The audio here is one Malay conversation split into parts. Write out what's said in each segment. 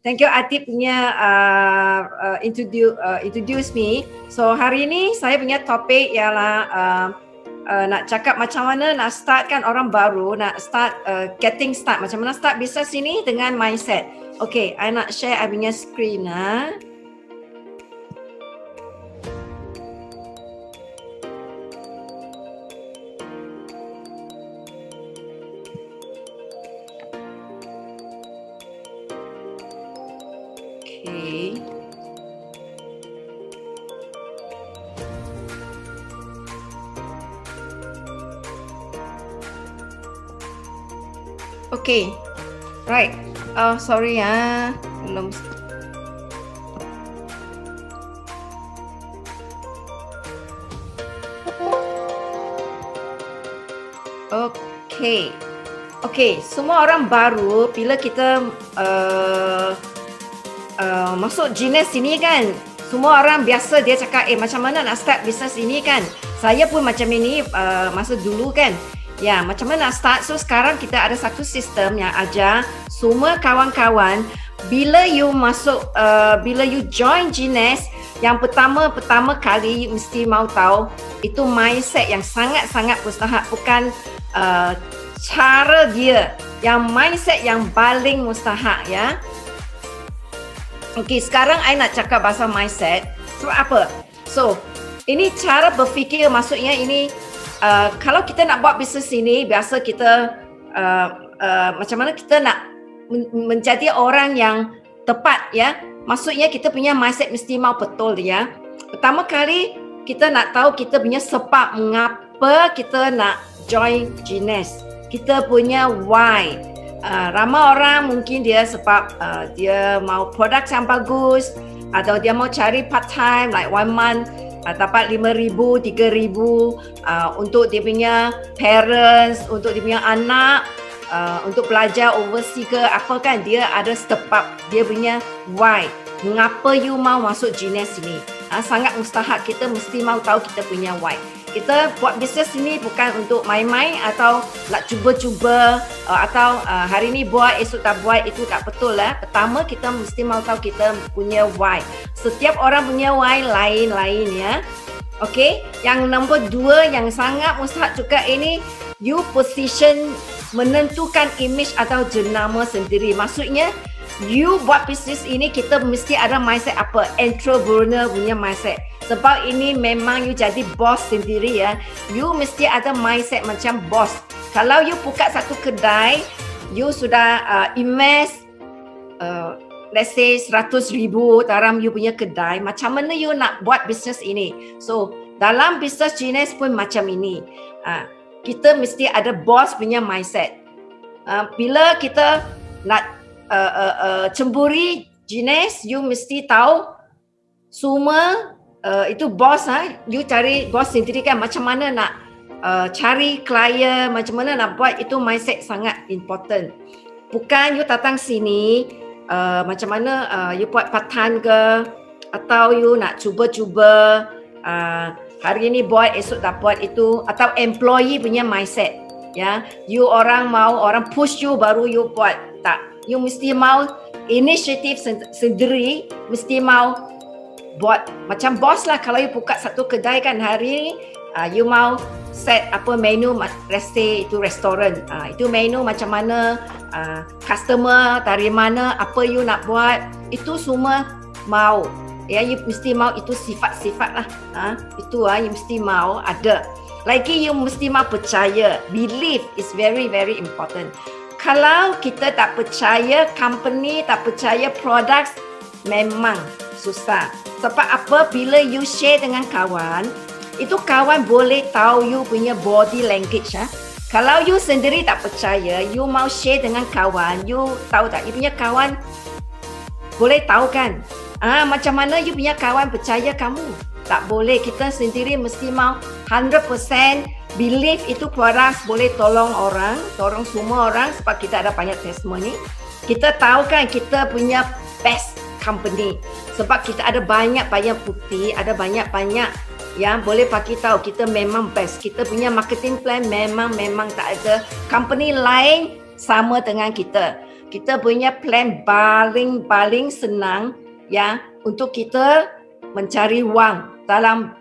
Thank you Atif punya introduce me. So hari ini saya punya topik ialah nak cakap macam mana nak start kan orang baru, nak start getting start, macam mana start bisnes ini dengan mindset. Okay, I nak share I punya screen Okay, right. Oh, sorry belum. Okay, semua orang baru bila kita masuk Genius ini kan, semua orang biasa dia cakap macam mana nak start bisnes ini kan. Saya pun macam ini masa dulu kan. Ya, macam mana nak start. So sekarang kita ada satu sistem yang ajar semua kawan-kawan bila you masuk bila you join Genius, yang pertama kali you mesti mau tahu itu mindset yang sangat-sangat mustahak, bukan cara dia, yang mindset yang paling mustahak ya. Okey, sekarang I nak cakap pasal mindset. Sebab apa? So, ini cara berfikir, maksudnya ini kalau kita nak buat bisnes ini, biasa kita macam mana kita nak menjadi orang yang tepat ya. Maksudnya kita punya mindset mesti mau betul ya. Pertama kali kita nak tahu kita punya sebab mengapa kita nak join Genius. Kita punya why. Ramai orang mungkin dia sebab dia mau produk yang bagus, atau dia mau cari part time like 1 month dapat 5,000, 3,000 untuk dia punya parents, untuk dia punya anak, untuk belajar overseas ke apa kan. Dia ada sebab dia punya why. Mengapa you mau masuk Genius ini? Sangat mustahak kita mesti mau tahu kita punya why. Kita buat bisnes ini bukan untuk main-main atau nak cuba-cuba atau hari ni buat esok tak buat, itu tak betul lah. Pertama kita mesti mau tahu kita punya why. Setiap orang punya why lain-lain ya. Okey, yang nombor 2 yang sangat mustahak juga ini, you position, menentukan image atau jenama sendiri. Maksudnya you buat bisnes ini kita mesti ada mindset apa? Entrepreneur punya mindset. Sebab ini memang you jadi bos sendiri ya. You mesti ada mindset macam bos. Kalau you buka satu kedai, you sudah invest let's say 100,000 dalam you punya kedai, macam mana you nak buat bisnes ini? So, dalam bisnes Genius pun macam ini. Kita mesti ada bos punya mindset. Bila kita nak cemburi Genius, you mesti tahu semua itu bos you cari bos sendiri kan, macam mana nak cari klien, macam mana nak buat, itu mindset sangat important. Bukan you datang sini macam mana you buat part time ke, atau you nak cuba-cuba hari ini buat esok tak buat, itu atau employee punya mindset ya. You orang mau orang push you baru you buat, tak. You mesti mau inisiatif sendiri, mesti mau buat macam bos lah. Kalau you buka satu kedai kan, hari ni you mau set apa menu, let's say itu restoran, itu menu macam mana, customer dari mana, apa you nak buat, itu semua mau ya. You mesti mau, itu sifat-sifat lah, itu you mesti mau ada. Lagi you mesti mau percaya. Belief is very very important. Kalau kita tak percaya company, tak percaya products, memang susah. Sebab apa? Bila you share dengan kawan, itu kawan boleh tahu you punya body language. Kalau you sendiri tak percaya, you mau share dengan kawan, you tahu tak? You punya kawan boleh tahu kan? Macam mana you punya kawan percaya kamu? Tak boleh. Kita sendiri mesti mau 100% believe itu produk boleh tolong orang, tolong semua orang, sebab kita ada banyak testimoni. Kita tahu kan kita punya best company. Sebab kita ada banyak-banyak bukti, ada banyak-banyak yang boleh bagi tahu kita memang best. Kita punya marketing plan memang tak ada company lain sama dengan kita. kita punya plan paling senang ya untuk kita mencari wang dalam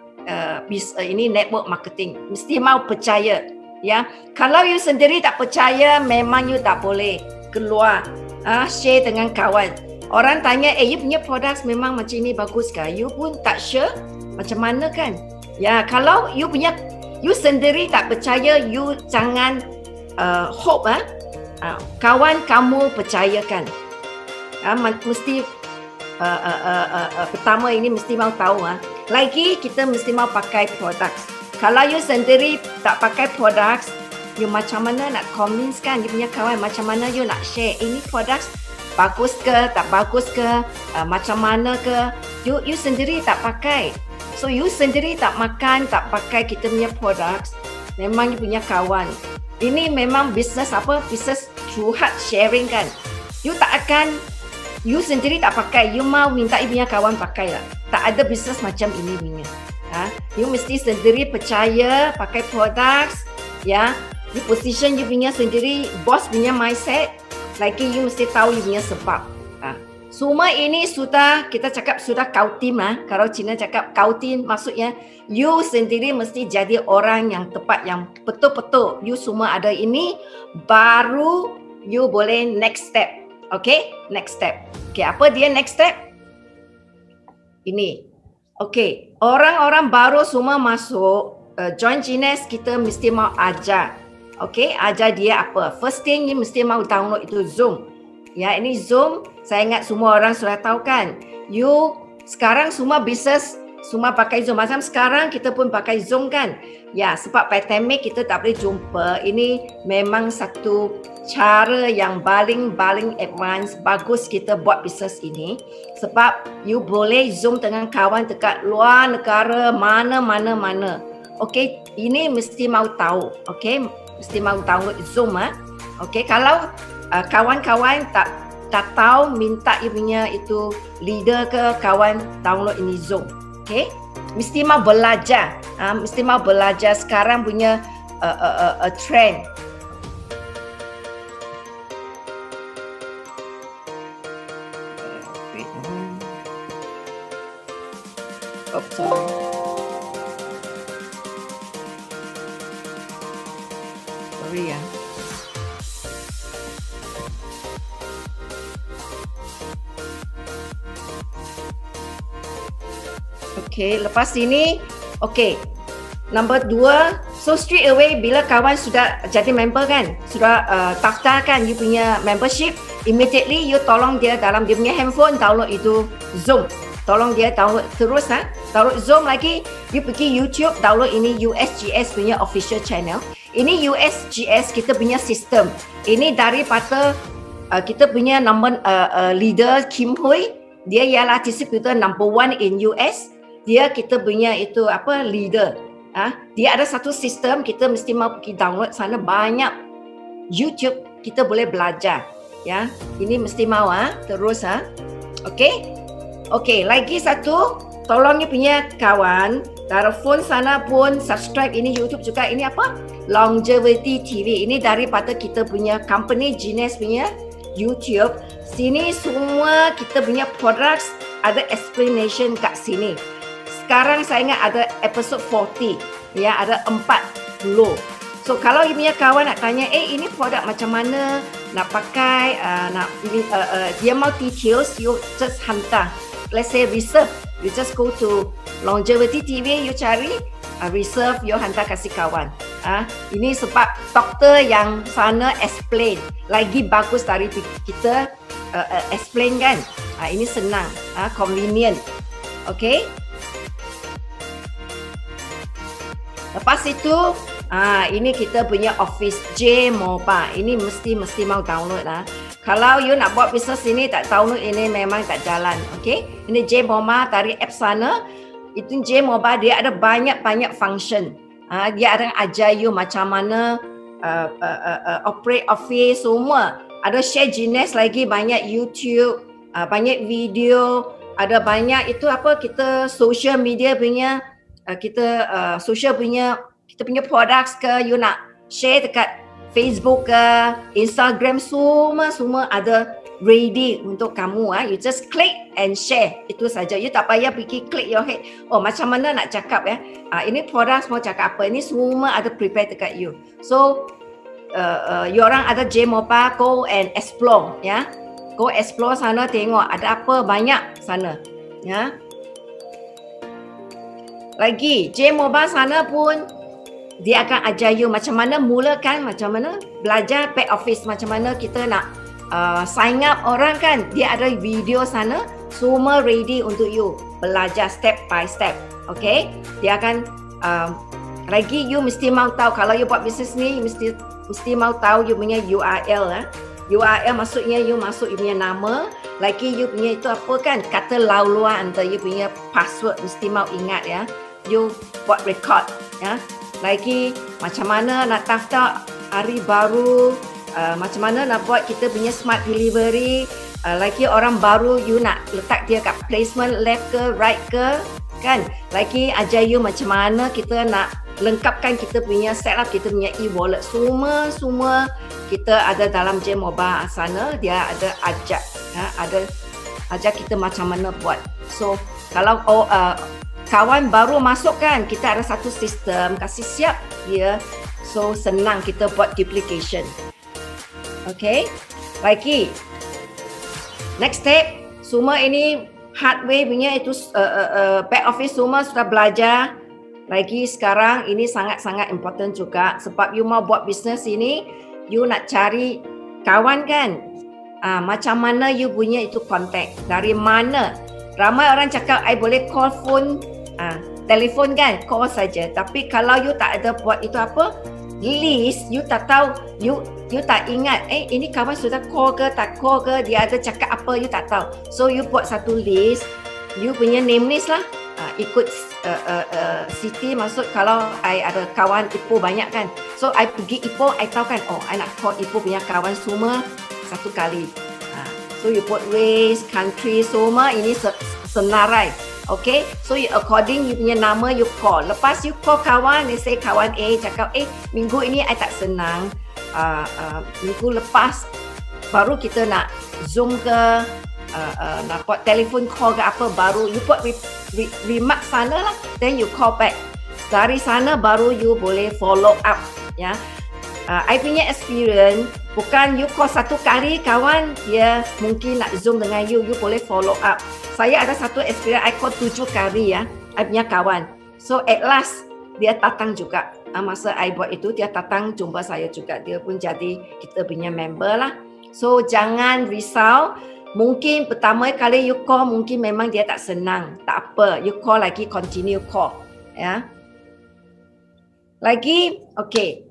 ini network marketing. Mesti mau percaya ya. Kalau you sendiri tak percaya, memang you tak boleh keluar share dengan kawan. Orang tanya, you punya produk memang macam ini bagus ke? You pun tak sure macam mana kan? Ya, kalau you sendiri tak percaya, you jangan hope kawan kamu percayakan. Mesti pertama ini mesti mau tahu lagi kita mesti mau pakai produk. Kalau you sendiri tak pakai produk, you macam mana nak convince kan you punya kawan, macam mana you nak share ini produk bagus ke, tak bagus ke, macam mana ke, you sendiri tak pakai. So you sendiri tak makan, tak pakai kita punya produk, memang you punya kawan. Ini memang bisnes bisnes curhat sharing kan. You tak akan, you sendiri tak pakai, you mau minta you punya kawan pakai lah. Tak ada bisnes macam ini punya. You mesti sendiri percaya pakai produk, ya. You position you punya sendiri, boss punya mindset. Lagi you mesti tahu you punya sebab. Semua ini sudah kita cakap sudah kau tim lah. Kalau Cina cakap kau tim, maksudnya you sendiri mesti jadi orang yang tepat, yang betul-betul you semua ada ini, baru you boleh next step. Okay, next step. Okay, apa dia next step? Ini. Okay, orang-orang baru semua masuk join Genius, kita mesti mau ajar. Okay, ajar dia apa? First thing, you mesti mau download itu Zoom. Ya, ini Zoom, saya ingat semua orang sudah tahu kan. You sekarang semua bisnes semua pakai Zoom. Macam sekarang kita pun pakai Zoom kan. Ya, sebab pandemik kita tak boleh jumpa. Ini memang satu cara yang paling advance, bagus kita buat bisnes ini. Sebab you boleh Zoom dengan kawan dekat luar negara, mana. Okay, ini mesti mau tahu. Okay, mesti mau download Zoom. Okay, kalau kawan-kawan tak tahu, minta you punya itu leader ke kawan download ini Zoom. Okay, mesti mau belajar. Mesti mau belajar sekarang punya trend. Sorry ya. Okay, lepas ini, okay. Number 2, so straight away bila kawan sudah jadi member kan, sudah daftar kan you punya membership, immediately you tolong dia dalam dia punya handphone download itu Zoom. Tolong dia download terus download Zoom lagi, you pergi YouTube download ini USGS punya official channel. Ini USGS kita punya sistem. Ini daripada kita punya number leader Kim Hui, dia ialah distributor number 1 in US. Dia kita punya itu apa leader. Dia ada satu sistem, kita mesti mau pergi download sana, banyak YouTube kita boleh belajar. Ya, ini mesti mau terus Okey, lagi satu, tolong you punya kawan telefon sana pun subscribe ini YouTube juga. Ini apa? Longevity TV. Ini daripada kita punya company Genius punya YouTube. Sini semua kita punya products ada explanation kat sini. Sekarang saya ingat ada episode 40. Ya, ada 40. So kalau you punya kawan nak tanya, ini produk macam mana nak pakai, dia mau details, you just hantar. Let's say reserve, you just go to Longevity TV, you cari reserve, you hantar kasih kawan. Ini sebab doktor yang sana explain lagi bagus dari kita explain kan. Ini senang, convenient. Okay. Lepas itu, ini kita punya Office J Mobile. Ini mesti mau download lah. Kalau you nak buat bisnes ini tak download ini memang tak jalan. Okay? Ini J Mobile dari app sana. Itu J Mobile dia ada banyak function. Dia ada ajar you macam mana operate Office semua. Ada share Genius lagi, banyak YouTube, banyak video, ada banyak itu apa kita social media punya kita social punya kita punya products ke you nak share dekat Facebook ke, Instagram, semua ada ready untuk kamu. You just click and share. Itu saja. You tak payah fikir click your head. Oh, macam mana nak cakap ya? Ini produk mau cakap apa? Ini semua ada prepare dekat you. So, you orang ada J-Mobile, go and explore ya. Go explore sana, tengok ada apa banyak sana. Ya. Lagi J-Mobile sana pun dia akan ajar you macam mana mulakan, macam mana belajar back office, macam mana kita nak sign up orang kan. Dia ada video sana, semua ready untuk you belajar step by step. Okay, dia akan lagi you mesti mau tahu kalau you buat bisnes ni, you mesti mau tahu you punya URL. URL maksudnya you masuk you punya nama, lagi you punya itu apa kan, kata laluan antara you punya password mesti mau ingat ya. You buat record ya. Lagi macam mana nak daftar hari baru, macam mana nak buat kita punya smart delivery, lagi orang baru you nak letak dia kat placement left ke right ke kan. Lagi ajar you macam mana kita nak lengkapkan kita punya setup kita punya e-wallet, semua kita ada dalam J-Mobile sana. Dia ada ajak ya, ada ajar kita macam mana buat. So kalau kawan baru masuk kan, kita ada satu sistem kasih siap dia, so senang kita buat duplication. Okay, lagi next step, semua ini hardware punya itu back office semua sudah belajar. Lagi sekarang ini sangat-sangat important juga sebab you mau buat bisnes ini, you nak cari kawan kan. Macam mana you punya itu contact, dari mana. Ramai orang cakap I boleh call phone, telefon kan, call saja. Tapi kalau you tak ada buat itu apa, list, you tak tahu, you tak ingat, ini kawan sudah call ke tak call ke, dia ada cakap apa, you tak tahu. So you buat satu list, you punya name list lah, ikut city. Maksud kalau I ada kawan Ipoh banyak kan, so I pergi Ipoh, I tahu kan, oh I nak call Ipoh punya kawan semua satu kali. So you put race, country, semua ini senarai. Okay, so you according you punya nama you call. Lepas you call kawan, they say kawan A cakap, minggu ini I tak senang, minggu lepas baru kita nak Zoom ke, nak buat telefon call ke apa, baru you put remark sana lah, then you call back. Dari sana baru you boleh follow up ya. I punya experience, bukan you call satu kali kawan, dia mungkin nak Zoom dengan you boleh follow up. Saya ada satu experience, I call 7 kali ya, I punya kawan. So at last, dia datang juga. Masa I buat itu, dia datang jumpa saya juga. Dia pun jadi kita punya member lah. So jangan risau, mungkin pertama kali you call, mungkin memang dia tak senang. Tak apa, you call lagi, continue call. Ya. Lagi, okay.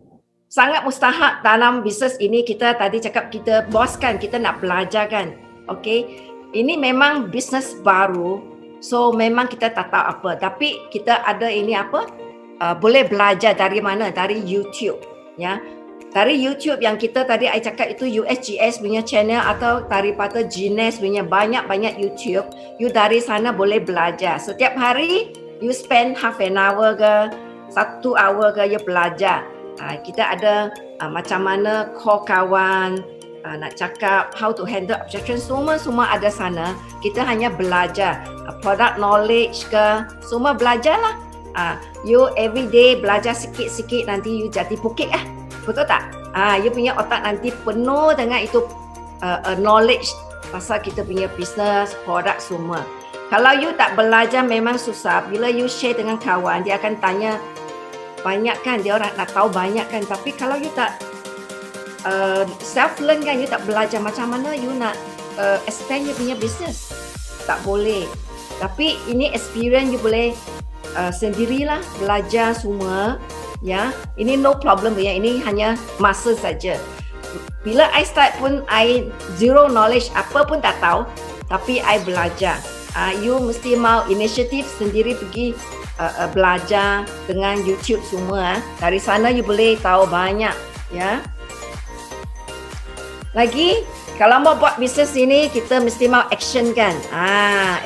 Sangat mustahak dalam bisnes ini, kita tadi cakap kita bos kan, kita nak belajar kan. Okay, ini memang bisnes baru, so memang kita tak tahu apa. Tapi kita ada ini apa, boleh belajar dari mana? Dari YouTube. Ya, dari YouTube yang kita tadi I cakap itu USGS punya channel atau daripada Genius punya banyak-banyak YouTube. You dari sana boleh belajar. Setiap hari you spend half an hour ke 1 hour ke you belajar. Kita ada macam mana call kawan, nak cakap how to handle objection, semua ada sana. Kita hanya belajar product knowledge ke, semua belajarlah. You every day belajar sikit-sikit, nanti you jadi bukit betul tak? You punya otak nanti penuh dengan itu knowledge pasal kita punya business, produk semua. Kalau you tak belajar memang susah. Bila you share dengan kawan, dia akan tanya banyak kan, dia orang nak tahu banyak kan. Tapi kalau you tak self learn kan, you tak belajar macam mana you nak expand you punya business, tak boleh. Tapi ini experience you boleh sendirilah belajar semua ya. Ini no problem ya, ini hanya masa saja. Bila I start pun I zero knowledge, apa pun tak tahu, tapi I belajar. You mesti mau inisiatif sendiri pergi belajar dengan YouTube semua. Dari sana you boleh tahu banyak ya. Lagi kalau mau buat bisnes ini, kita mesti mau action kan.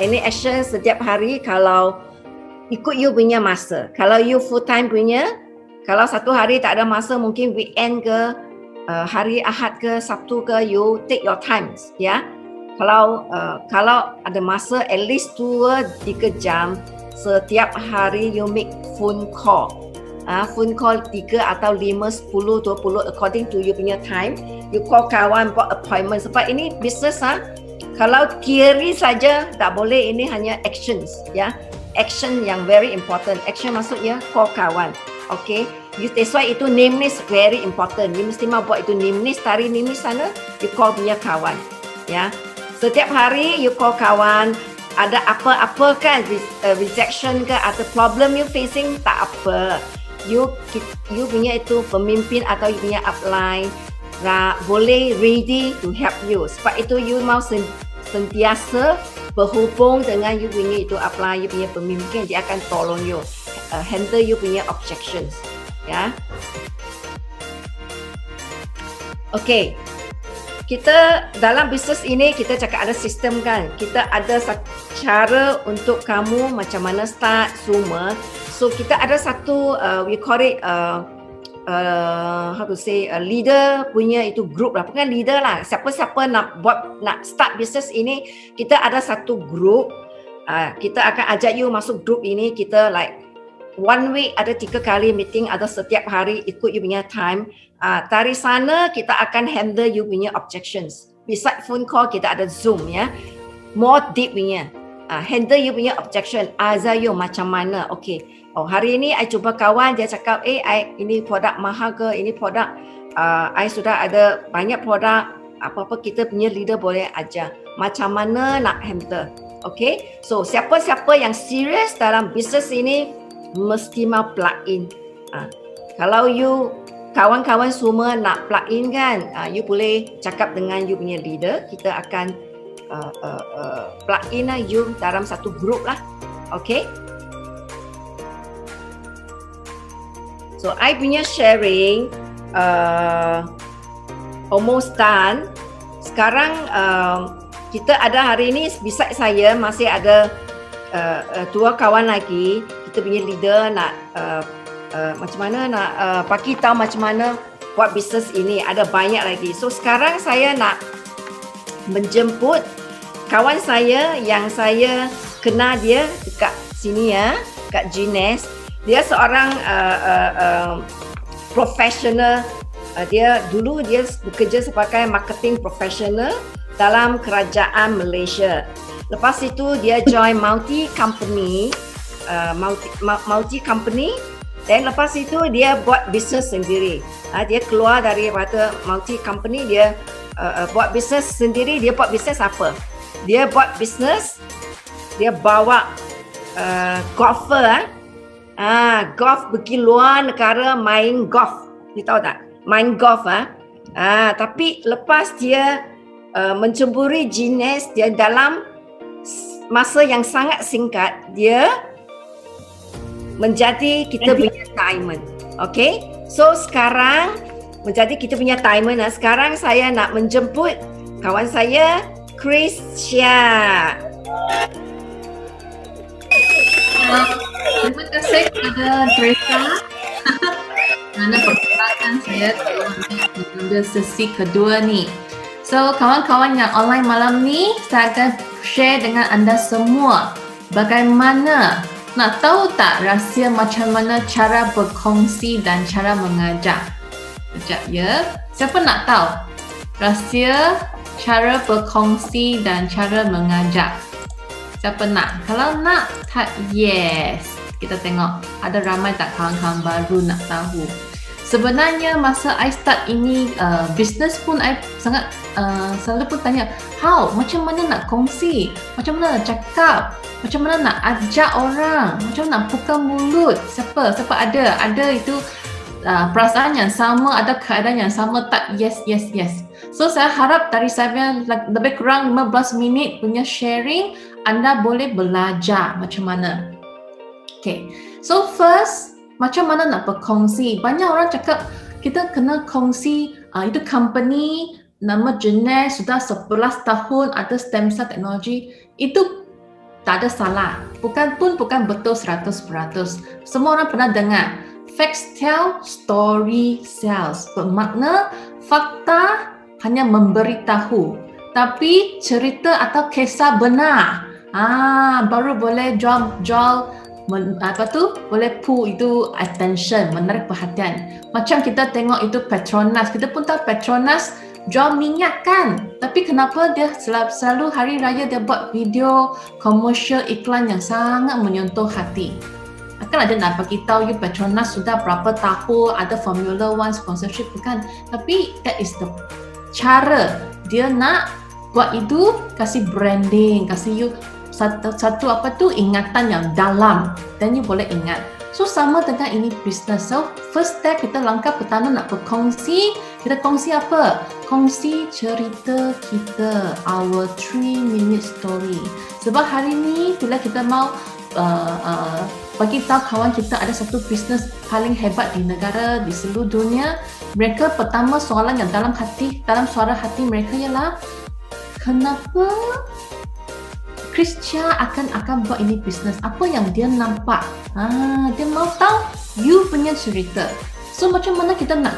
Ini action setiap hari kalau ikut you punya masa. Kalau you full time punya, kalau satu hari tak ada masa, mungkin weekend ke, hari Ahad ke Sabtu ke, you take your time, ya. Kalau ada masa at least 2-3 jam setiap hari you make phone call. Phone call 3 atau 5, 10, 20 according to you punya time. You call kawan buat appointment sebab ini business. Kalau theory saja tak boleh, ini hanya actions, ya. Action yang very important. Action maksudnya call kawan. Okay. That's why itu name list very important. You mesti mau buat itu name list, tarik name list sana, you call punya kawan. Ya. Setiap hari you call kawan, ada apa-apa kan, rejection ke atau problem you facing, tak apa. You punya itu pemimpin atau you punya upline boleh ready to help you. Sebab itu you mau sentiasa berhubung dengan you punya itu upline, you punya pemimpin, dia akan tolong you handle you punya objections, ya. Okay, kita dalam bisnes ini kita cakap ada sistem kan, kita ada cara untuk kamu macam mana start semua. So kita ada satu we call it how to say leader punya itu group lah, bukan leader lah, siapa-siapa nak start bisnes ini, kita ada satu group. Kita akan ajak you masuk group ini. Kita like 1 week ada 3 kali meeting, ada setiap hari ikut you punya time. Dari sana kita akan handle you punya objections. Beside phone call kita ada Zoom, ya, more deep punya. Handle you punya objection. Azar you macam mana? Okay. Oh, hari ini I cuba kawan, dia cakap, ini produk mahal ke, ini produk, I sudah ada banyak produk, apa-apa kita punya leader boleh ajar. Macam mana nak handle. Okay. So, siapa-siapa yang serius dalam bisnes ini, mesti mau plug in. Kalau you, kawan-kawan semua nak plug in kan, you boleh cakap dengan you punya leader, kita akan plug in lah you dalam satu group lah. Okay. So, I punya sharing almost done. Sekarang kita ada hari ini, beside saya masih ada 2 kawan lagi. Kita punya leader nak macam mana nak bagi tahu macam mana buat bisnes ini. Ada banyak lagi. So, sekarang saya nak menjemput kawan saya yang saya kenal dia dekat sini, ya, kat Gines. Dia seorang professional. Dulu dia bekerja sebagai marketing professional dalam kerajaan Malaysia. Lepas itu dia join multi company, dan lepas itu dia buat bisnes sendiri. Dia keluar daripada multi company, dia buat bisnes sendiri. Dia buat bisnes apa? Dia buat bisnes, dia bawa golfer, golf pergi luar negara main golf. You tahu tak? Main golf. Tapi lepas dia mencemburi Gines, dia dalam masa yang sangat singkat, dia menjadi kita punya diamond. Okay? So sekarang menjadi kita punya diamond. Sekarang saya nak menjemput kawan saya, Krisya. Terima kasih kepada Teresa kerana perkenalkan saya mengambil sesi kedua ni. So, kawan-kawan yang online malam ni, saya akan share dengan anda semua bagaimana, nak tahu tak rahsia macam mana cara berkongsi dan cara mengajar. Sekejap ya, siapa nak tahu rahsia cara berkongsi dan cara mengajar? Siapa nak? Kalau nak, type yes. Kita tengok ada ramai tak kawan-kawan baru nak tahu. Sebenarnya masa I start ini business pun I sangat selalu pun tanya, how? Macam mana nak kongsi? Macam mana nak cakap? Macam mana nak ajak orang? Macam mana nak buka mulut? Siapa ada itu perasaan yang sama, ada keadaan yang sama, tak yes. So saya harap dari saya lebih kurang 15 minit punya sharing, anda boleh belajar macam mana. Okay, so first, macam mana nak berkongsi? Banyak orang cakap kita kena kongsi, itu company nama Gines sudah 11 tahun ada stem cell teknologi. Itu tak ada salah, bukan betul 100%. Semua orang pernah dengar facts tell, story sells. Bermakna fakta hanya memberitahu, tapi cerita atau kisah benar, baru boleh jual boleh pull itu attention, menarik perhatian. Macam kita tengok itu Petronas, kita pun tahu Petronas jual minyak kan, tapi kenapa dia selalu hari raya dia buat video komersial iklan yang sangat menyentuh hati. Akan ada nak bagi tahu you Petronas sudah berapa tahun ada Formula One sponsorship bukan, tapi that is the cara dia nak buat itu, kasih branding, kasih you satu ingatan yang dalam dan you boleh ingat. So sama dengan ini business. So first step kita langkah pertama nak berkongsi. Kita kongsi apa? Kongsi cerita kita, our 3-minute story. Sebab hari ni bila kita mau bagi tahu kawan kita ada satu business paling hebat di negara, di seluruh dunia, mereka pertama soalan yang dalam suara hati mereka ialah kenapa Chris Chia akan buat ini bisnes? Apa yang dia nampak? Dia mau tahu you punya cerita. So macam mana kita nak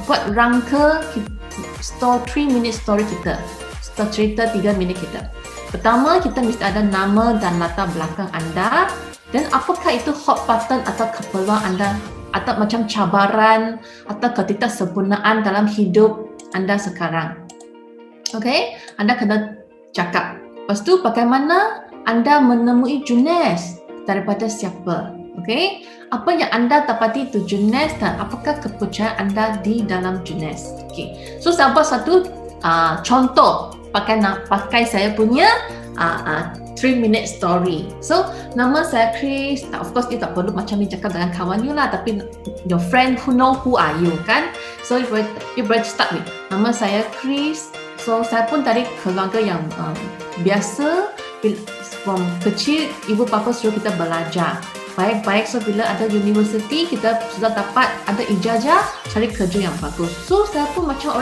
buat rangka 3-minute story kita, cerita 3 minit kita. Pertama, kita mesti ada nama dan latar belakang anda, dan apakah itu hot button atau keperluan anda, atau macam cabaran atau ketidaksempurnaan dalam hidup anda sekarang. Okay, anda kena cakap. Lepas tu, bagaimana anda menemui Junes? Daripada siapa? Okay? Apa yang anda dapati itu Junes dan apakah kepercayaan anda di dalam Junes? Okay. So, saya buat satu contoh pakai saya punya 3-minute story. So, nama saya Chris. Of course, you tak perlu macam ni cakap dengan kawan you lah, tapi your friend who know who are you, kan? So, you boleh start with, nama saya Chris. So, saya pun dari keluarga yang biasa, from kecil ibu bapa suruh kita belajar baik-baik. So bila ada universiti, kita sudah dapat ada ijazah, cari kerja yang bagus. So saya pun macam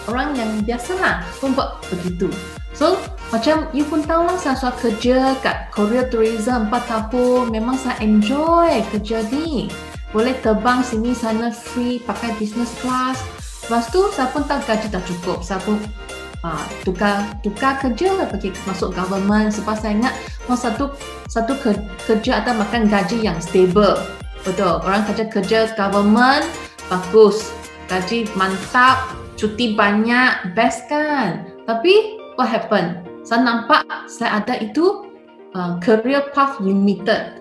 orang yang biasa lah pun buat begitu. So macam you pun tahu lah, saya sudah kerja kat Korea Tourism 4 tahun. Memang saya enjoy kerja ni, boleh terbang sini sana free, pakai business class. Lepas tu saya pun tahu gaji tak cukup, saya pun tukar kerja, pergi masuk government. Sebab saya ingat satu kerja atau makan gaji yang stable. Betul, orang kerja government bagus, gaji mantap, cuti banyak, best kan. Tapi what happen? Saya nampak saya ada itu career path limited.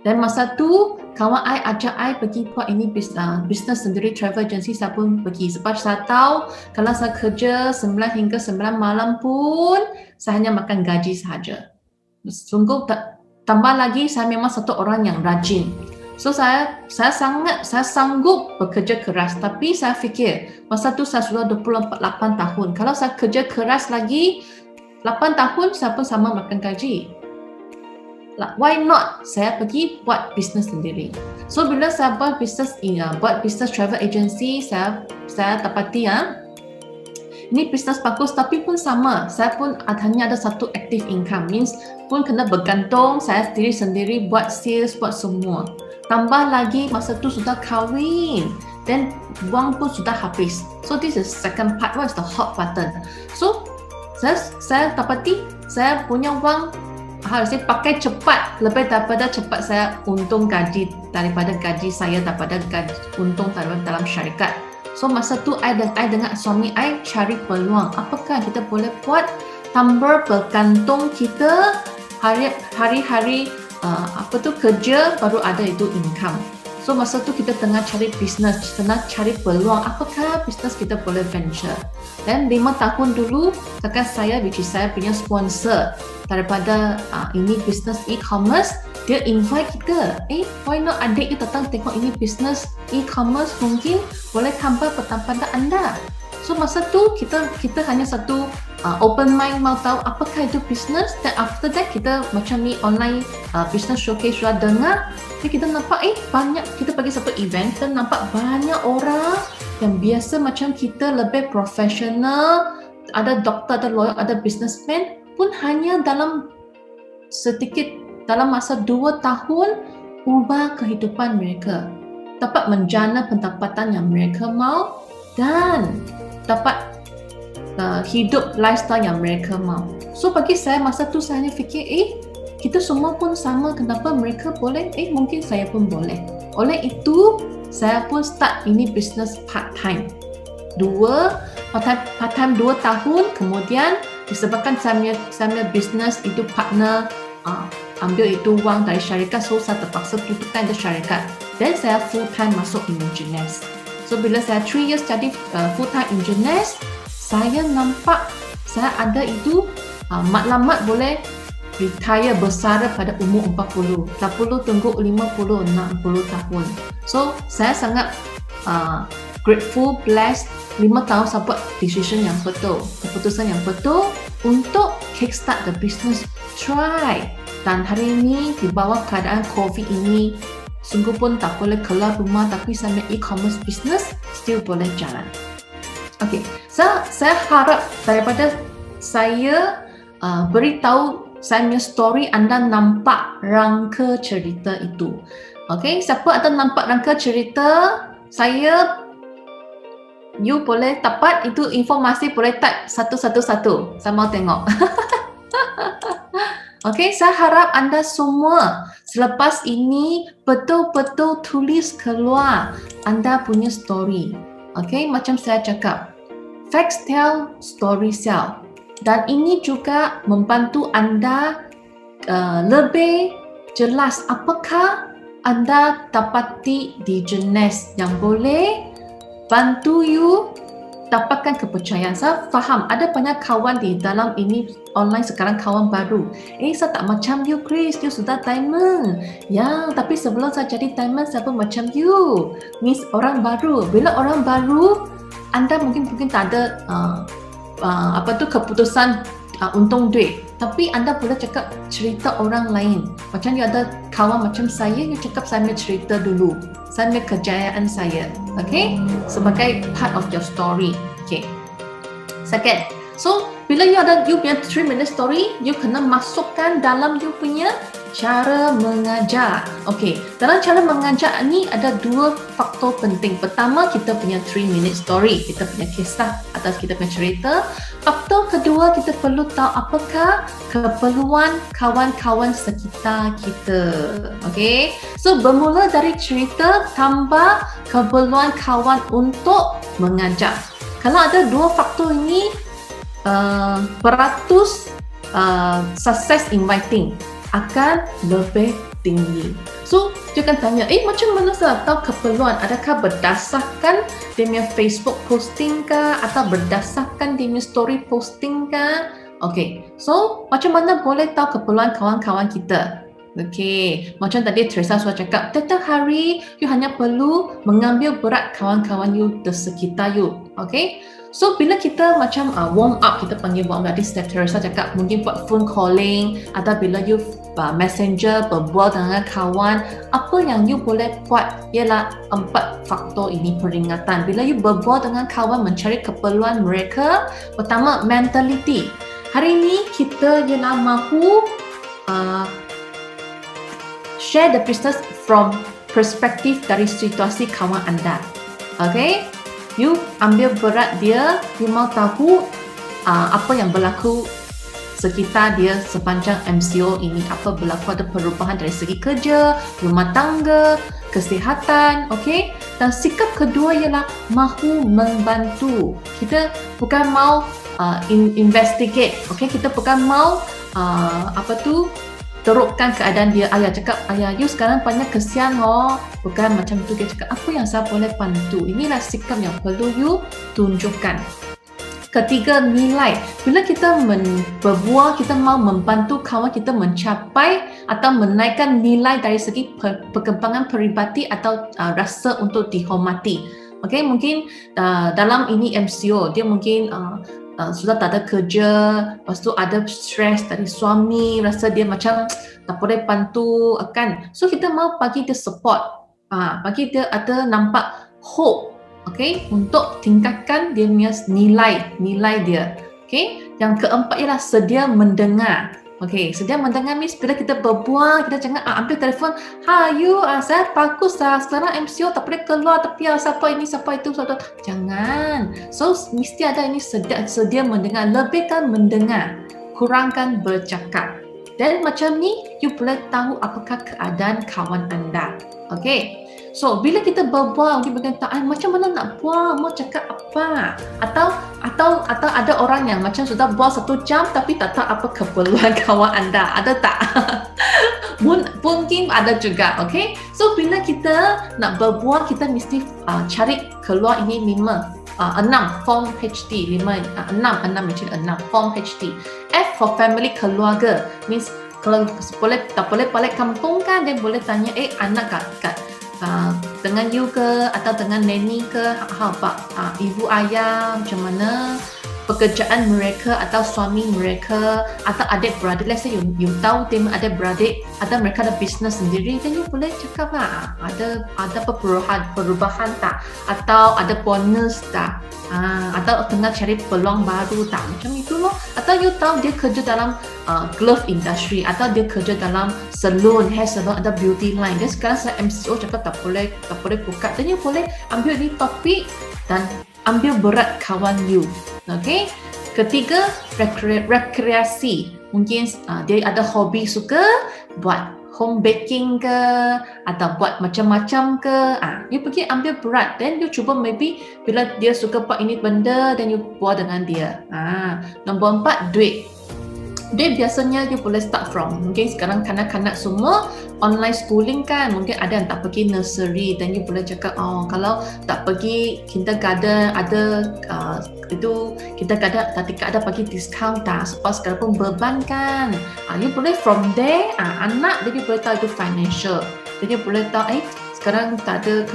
Dan masa tu kawan I ajak I pergi buat ini business sendiri, travel agency. Saya pun pergi sebab saya tahu kalau saya kerja 9 hingga 9 malam pun saya hanya makan gaji sahaja. Sungguh tambah lagi saya memang satu orang yang rajin. So saya sanggup bekerja keras, tapi saya fikir masa tu saya sudah 28 tahun. Kalau saya kerja keras lagi 8 tahun saya pun sama makan gaji. Why not saya pergi buat bisnes sendiri. So bila saya buat bisnes travel agency, saya dapati ini bisnes bagus, tapi pun sama, saya pun hanya ada satu active income, means pun kena bergantung saya sendiri buat sales, buat semua. Tambah lagi masa tu sudah kahwin dan wang pun sudah habis. So this is second part, what is the hot button. So saya dapati saya punya wang harusnya pakai cepat, lebih daripada cepat saya untung gaji daripada gaji saya daripada gaji untung dalam syarikat. So masa tu I dengan suami I cari peluang, apakah kita boleh buat tambah bergantung kita hari-hari kerja baru ada itu income. So masa tu kita tengah cari bisnes, tengah cari peluang, apakah bisnes kita boleh venture. Dan 5 tahun dulu kakak saya, which is saya punya sponsor daripada ini bisnes e-commerce, dia invite kita, why not adik you datang tengok ini bisnes e-commerce, mungkin boleh tambah pendapatan anda. So masa tu kita hanya satu open mind, mau tahu apakah itu bisnes. Dan after that kita macam ni online business showcase sudah dengar, jadi kita nampak banyak, kita pergi satu event dan nampak banyak orang yang biasa macam kita, lebih profesional, ada doktor, ada lawyer, ada businessman pun hanya dalam masa 2 tahun ubah kehidupan mereka, dapat menjana pendapatan yang mereka mau. dan dapat hidup lifestyle yang mereka mau. So bagi saya masa tu saya fikir kita semua pun sama, kenapa mereka boleh, mungkin saya pun boleh. Oleh itu saya pun start ini business part time 2 tahun, kemudian disebabkan saya punya business itu partner ambil itu wang dari syarikat, so saya terpaksa tutupkan itu syarikat dan saya full time masuk Imagines. So bila saya 3 years jadi full time Imagines, saya nampak saya ada itu matlamat boleh retire bersara pada umur 40, tak perlu tunggu 50, 60 tahun. So saya sangat grateful, blessed 5 tahun saya buat decision yang betul, keputusan yang betul untuk kickstart the business. Try. Dan hari ini di bawah keadaan COVID ini sungguh pun tak boleh keluar rumah, tapi sampai e-commerce business still boleh jalan. Okay, saya harap daripada saya beritahu saya punya story, anda nampak rangka cerita itu. Okay, siapa ada nampak rangka cerita saya, you boleh dapat itu informasi, boleh type 111. Saya mau tengok. Okay, saya harap anda semua selepas ini betul-betul tulis keluar anda punya story. Okay, macam saya cakap, facts tell, story sell. Dan ini juga membantu anda lebih jelas apakah anda dapati di jenis yang boleh bantu you dapatkan kepercayaan. Saya faham ada banyak kawan di dalam ini online sekarang, kawan baru. Saya tak macam you Chris, you sudah diamond. Ya, tapi sebelum saya jadi diamond saya pun macam you. Miss orang baru. Bila orang baru, anda mungkin tak ada keputusan untung duit, tapi anda boleh cakap cerita orang lain. Macam you ada kawan macam saya, you cakap saya punya cerita dulu, saya punya kejayaan saya, okay, sebagai part of your story. Okay, second, so bila you punya 3-minute story, you kena masukkan dalam you punya cara mengajar. Okey, dalam cara mengajar ni ada 2 faktor penting. Pertama, kita punya 3-minute story, kita punya kisah atas kita punya cerita. Faktor kedua, kita perlu tahu apakah keperluan kawan-kawan sekitar kita. Okey, so bermula dari cerita tambah keperluan kawan untuk mengajar. Kalau ada 2 faktor ini, peratus success in writing akan lebih tinggi. So, dia akan tanya, macam mana saya tahu keperluan? Adakah berdasarkan dia punya Facebook posting kah? Atau berdasarkan dia punya story posting kah? Okay, so macam mana boleh tahu keperluan kawan-kawan kita? Okay, macam tadi Teresa sudah cakap, setiap hari you hanya perlu mengambil berat kawan-kawan you di sekitar you. Okay, so bila kita macam warm up, kita panggil warm up, tadi Teresa cakap mungkin buat phone calling atau bila you messenger berbual dengan kawan, apa yang you boleh buat ialah 4 faktor ini peringatan. Bila you berbual dengan kawan mencari keperluan mereka, pertama mentality. Hari ini kita ialah mahu share the business from perspektif dari situasi kawan anda. Okay, you ambil berat dia, you mau tahu apa yang berlaku sekitar dia sepanjang MCO ini, apa berlaku, ada perubahan dari segi kerja, rumah tangga, kesihatan, okay? Dan sikap kedua ialah mahu membantu. Kita bukan mau investigate, okay? Kita bukan mau terukkan keadaan dia. Ayah cakap, ayah you sekarang banyak kesian loh. Bukan macam itu, dia cakap apa yang saya boleh bantu. Inilah sikap yang perlu you tunjukkan. Ketiga, nilai. Bila kita berbual, kita mau membantu kawan kita mencapai atau menaikkan nilai dari segi perkembangan peribadi atau rasa untuk dihormati. Okay, mungkin dalam ini MCO, dia mungkin sudah tak ada kerja, lepas tu ada stres dari suami, rasa dia macam tak boleh bantu, kan? So kita mau bagi dia support, bagi dia ada nampak hope. Okay, untuk tingkatkan dia punya nilai dia. Okay, yang keempat ialah sedia mendengar. Okey, sedia mendengar Miss bila kita berbual, kita jangan ambil telefon, "Ha, you, saya bagus dah. Sekarang MCO tak boleh keluar tapi siapa ini, siapa itu, siapa itu." Jangan. So, mesti ada ini sedia mendengar, lebihkan mendengar, kurangkan bercakap. Dan macam ni, you boleh tahu apakah keadaan kawan anda. Okey. So, bila kita berbual, kita berkata, macam mana nak bual, mau cakap apa? Atau ada orang yang macam sudah bual 1 jam tapi tak tahu apa keperluan kawan anda. Ada tak? Mungkin ada juga, okay? So, bila kita nak berbual, kita mesti cari keluar ini 6 form HD, 6 form HD. F for family, keluarga. Means kalau tak boleh balik kampung kan, dia boleh tanya, anak kat dengan you ke atau dengan nanny ke, ibu ayah macam mana pekerjaan mereka atau suami mereka atau adik-beradik. Let's say you tahu tim adik-beradik atau mereka ada bisnes sendiri, then you boleh cakap lah ada perubahan tak, atau ada bonus tak, atau tengah cari peluang baru tak, macam itu loh. Atau you tahu dia kerja dalam glove industry atau dia kerja dalam salon, hair salon atau beauty line, dan sekarang saya MCO cakap tak boleh buka, dan you boleh ambil ni topik dan ambil berat kawan you. Okay. Ketiga, rekreasi. Mungkin dia ada hobi suka buat home baking ke atau buat macam-macam ke, you pergi ambil berat, then you cuba maybe bila dia suka buat ini benda, then you buat dengan dia. Nombor 4, duit. Dia biasanya you boleh start from, mungkin sekarang kanak-kanak semua online schooling kan, mungkin ada yang tak pergi nursery, dan you boleh cakap, kalau tak pergi kindergarten ada itu kindergarten tadi ada bagi diskaun tak, sebab sekarang pun beban kan. You boleh from there, anak dia you boleh tahu itu financial, jadi boleh tahu sekarang tak ada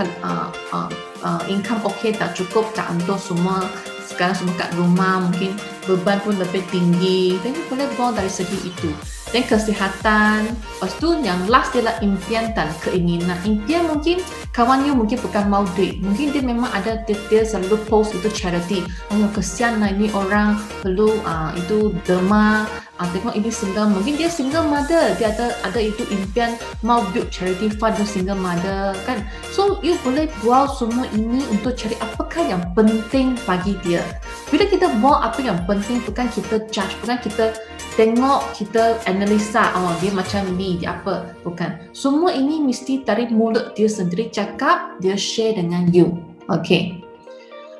income okay tak, cukup tak untuk semua, sekarang semua kat rumah mungkin beban pun lebih tinggi, dan you boleh buang dari segi itu. Dan kesihatan. Lepas tu yang last ialah impian dan keinginan. Impian mungkin kawan you mungkin bukan mau duit, mungkin dia memang ada, dia selalu post itu charity. Kesian lah ini orang perlu itu derma, tengok ini single, mungkin dia single mother, dia ada itu impian mau build charity fund untuk single mother kan. So you boleh buat semua ini untuk cari apakah yang penting bagi dia. Bila kita buat apa yang penting, bukan kita judge, bukan kita tengok, kita analisa, dia macam ni, dia apa, bukan. Semua ini mesti dari mulut dia sendiri cakap, dia share dengan you. Okay.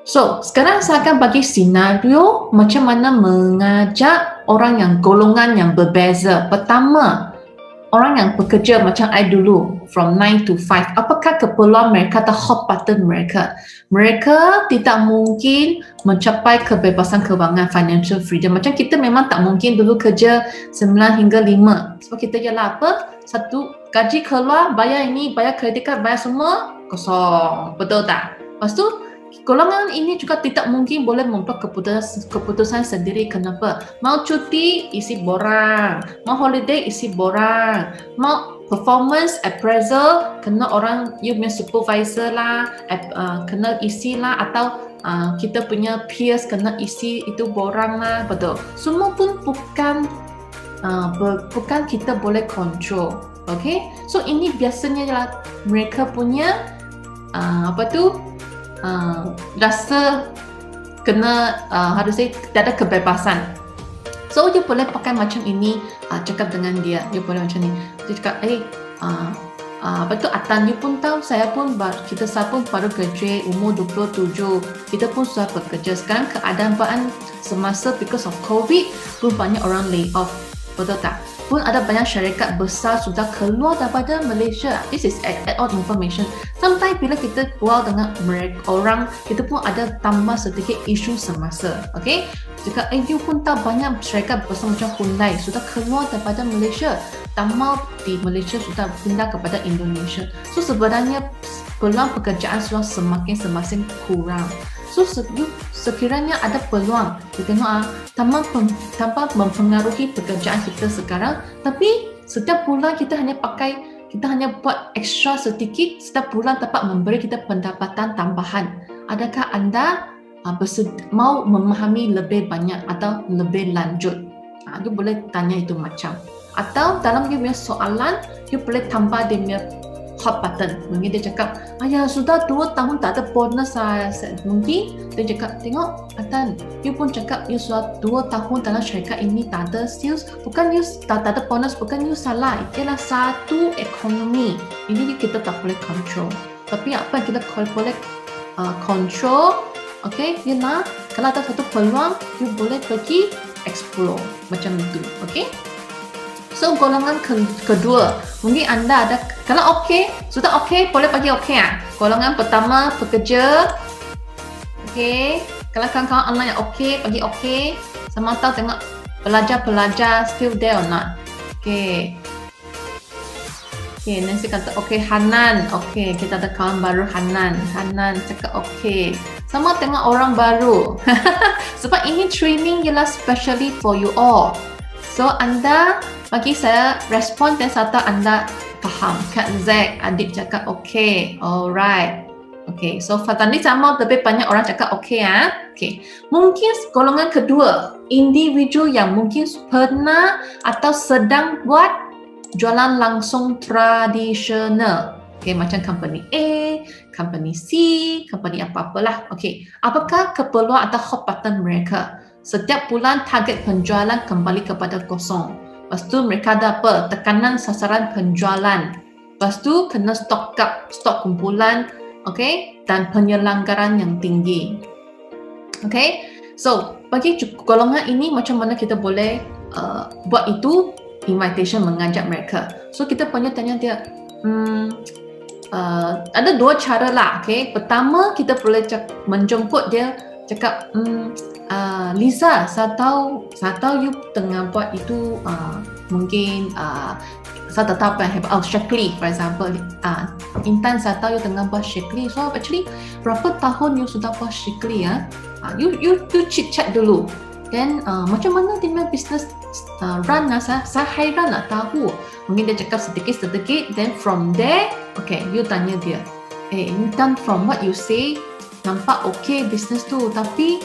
So, sekarang saya akan bagi senario macam mana mengajak orang yang golongan yang berbeza. Pertama, orang yang bekerja macam I dulu, from 9 to 5, apakah keperluan mereka atau hot button mereka? Mereka tidak mungkin mencapai kebebasan kewangan, financial freedom. Macam kita memang tak mungkin dulu kerja 9 hingga 5. Sebab kita ialah apa? Satu, gaji keluar, bayar ini, bayar kredit card, bayar semua, kosong. Betul tak? Lepas tu, golongan ini juga tidak mungkin boleh membuat keputusan sendiri. Kenapa? Mau cuti, isi borang. Mau holiday, isi borang. Mau performance appraisal, kena orang, you punya supervisor lah, kena isi lah, atau kita punya peers kena isi itu borang lah. Betul. Semua pun bukan kita boleh control. Okay? So ini biasanya adalah mereka punya rasa kena harus tidak ada kebebasan. So you boleh pakai macam ini, cakap dengan dia, you boleh macam ni, dia cakap Atan, you pun tahu saya pun baru graduate umur 27, kita pun sudah bekerja. Sekarang keadaan semasa because of COVID pun banyak orang lay off, betul tak? Pun ada banyak syarikat besar sudah keluar daripada Malaysia. This is add-on information. Sometimes bila kita bual dengan orang, kita pun ada tambah sedikit isu semasa. Okay? Jika you pun tahu banyak syarikat besar macam Hyundai sudah keluar daripada Malaysia. Tambah di Malaysia sudah pindah kepada Indonesia. So sebenarnya peluang pekerjaan sudah semakin kurang. So sekiranya ada peluang, kita tengok tanpa mempengaruhi pekerjaan kita sekarang, tapi setiap bulan kita hanya buat extra sedikit, setiap bulan dapat memberi kita pendapatan tambahan. Adakah anda mau memahami lebih banyak atau lebih lanjut? You boleh tanya itu macam. Atau dalam you punya soalan, you boleh tambah dia punya hot button. Mungkin dia cakap, ayah sudah 2 tahun tak ada bonus saya. Mungkin dia cakap, tengok Atan, you pun cakap you sudah 2 tahun dalam syarikat ini tak ada sales. Bukan you tak ada bonus, bukan you salah. Ialah satu ekonomi. Ini kita tak boleh control. Tapi apa yang kita boleh control, okay, ialah kalau ada satu peluang, you boleh pergi explore. Macam itu, okay? So golongan kedua, mungkin anda ada, kalau okey, sudah okey, boleh bagi okey ah. Golongan pertama pekerja, okey. Kalau kawan-kawan online yang okey, bagi okey. Sama tahu tengok pelajar still there or not. Okey. Okey, Nancy kata okey, Hanan, okey. Kita ada kawan baru Hanan cakap okey. Sama tengok orang baru. Sebab ini training ialah specially for you all. So anda bagi saya respon dan serta anda faham. Kak Zack, adik cakap okay, alright. Okay, so Fatani sama lebih banyak orang cakap okay ya. Okay, mungkin golongan kedua, individu yang mungkin pernah atau sedang buat jualan langsung tradisional. Okay, macam company A, company C, company apa-apalah. Okay, apakah keperluan atau hot button mereka? Setiap bulan target penjualan kembali kepada kosong. Lepas tu mereka ada apa? Tekanan sasaran penjualan. Lepas tu kena stok kumpulan, okay? Dan penyelenggaraan yang tinggi. Okay? So, bagi golongan ini macam mana kita boleh buat itu? Invitation mengajak mereka. So, kita punya tanya dia, ada 2 cara lah, okay? Pertama, kita boleh menjemput dia, cakap, Liza, saya tahu you tengah buat itu mungkin saya tak tahu apa yang hebat. Shaklee, for example. Intan, saya tahu you tengah buat Shaklee. So actually, berapa tahun you sudah buat Shaklee ya? You chit chat dulu. Then macam mana dia punya business run lah? Saya hairan nak tahu. Mungkin dia cakap sedikit. Then from there, okay, you tanya dia. Intan, from what you say, nampak okay business tu, tapi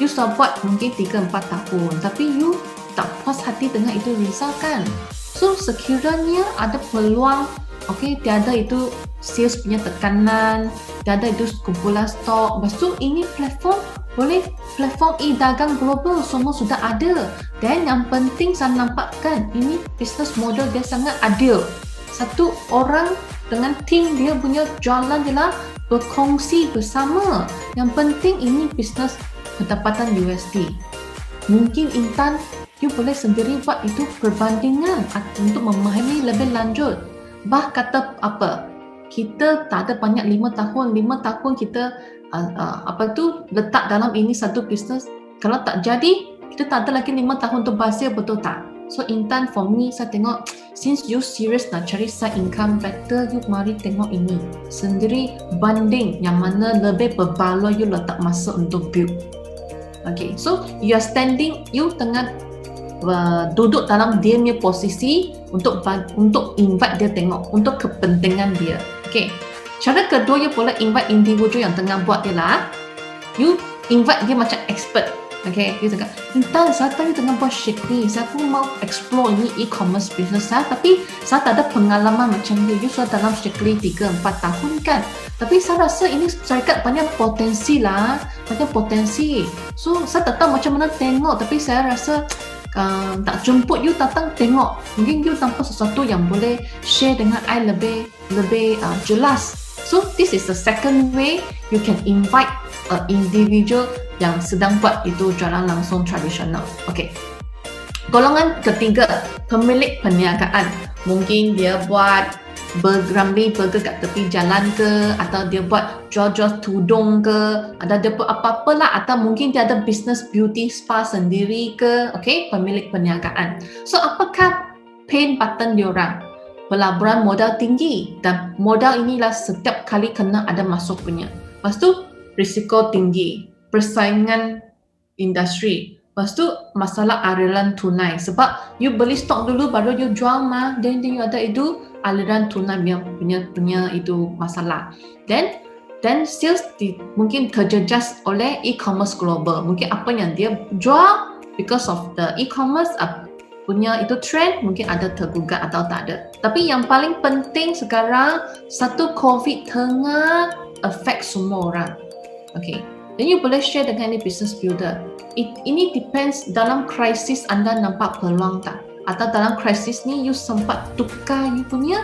you sudah buat mungkin 3-4 tahun, tapi you tak puas hati dengan itu result kan? So sekiranya ada peluang, okay, tiada itu sales punya tekanan, tiada itu kumpulan stok, lepas tu ini platform e-dagang global semua sudah ada. Dan yang penting saya nampakkan ini business model dia sangat adil. Satu orang dengan tim dia punya jualan ialah berkongsi bersama. Yang penting ini business pendapatan USD. Mungkin Intan, you boleh sendiri buat itu perbandingan untuk memahami lebih lanjut. Bah kata apa? Kita tak ada banyak 5 tahun kita letak dalam ini satu bisnes. Kalau tak jadi, kita tak ada lagi 5 tahun untuk berhasil, betul tak? So Intan, for me, saya tengok, since you serious nak cari side income, better you mari tengok ini. Sendiri banding yang mana lebih berbaloi you letak masa untuk build. Okay, so you are standing, you tengah duduk dalam dia punya posisi untuk invite dia tengok, untuk kepentingan dia. Okay, cara kedua you boleh invite individu yang tengah buat dia lah. You invite dia macam expert. Okay, dia cakap, Intan, saya tadi tengah buat Shaklee, saya pun mau explore ini e-commerce business saya, tapi saya tak ada pengalaman macam you sudah dalam Shaklee 3-4 tahun kan. Tapi saya rasa ini syarikat banyak potensi lah, banyak potensi. So, saya tak tahu macam mana tengok, tapi saya rasa tak jemput you datang tengok. Mungkin you tanpa sesuatu yang boleh share dengan I lebih jelas. So, this is the second way you can invite individual yang sedang buat itu jualan langsung tradisional. Okay. Golongan ketiga, pemilik perniagaan. Mungkin dia buat ramli burger kat tepi jalan ke, atau dia buat jual-jual tudung ke, atau dia buat apa-apa lah, atau mungkin dia ada business beauty spa sendiri ke. Okay, pemilik perniagaan. So, apakah pain button diorang? Pelaburan modal tinggi, dan modal inilah setiap kali kena ada masuk punya. Lepas tu, risiko tinggi, persaingan industri. Lepas tu masalah aliran tunai, sebab you beli stok dulu baru you jual mah, then you ada itu aliran tunai punya itu masalah. Then sales mungkin terjejas oleh e-commerce global. Mungkin apa yang dia jual because of the e-commerce punya itu trend, mungkin ada tergugat atau tak ada. Tapi yang paling penting sekarang, satu COVID tengah affect semua orang. Okay, then you boleh share dengan ni business builder. Ini depends dalam krisis anda nampak peluang tak? Atau dalam krisis ni you sempat tukar you punya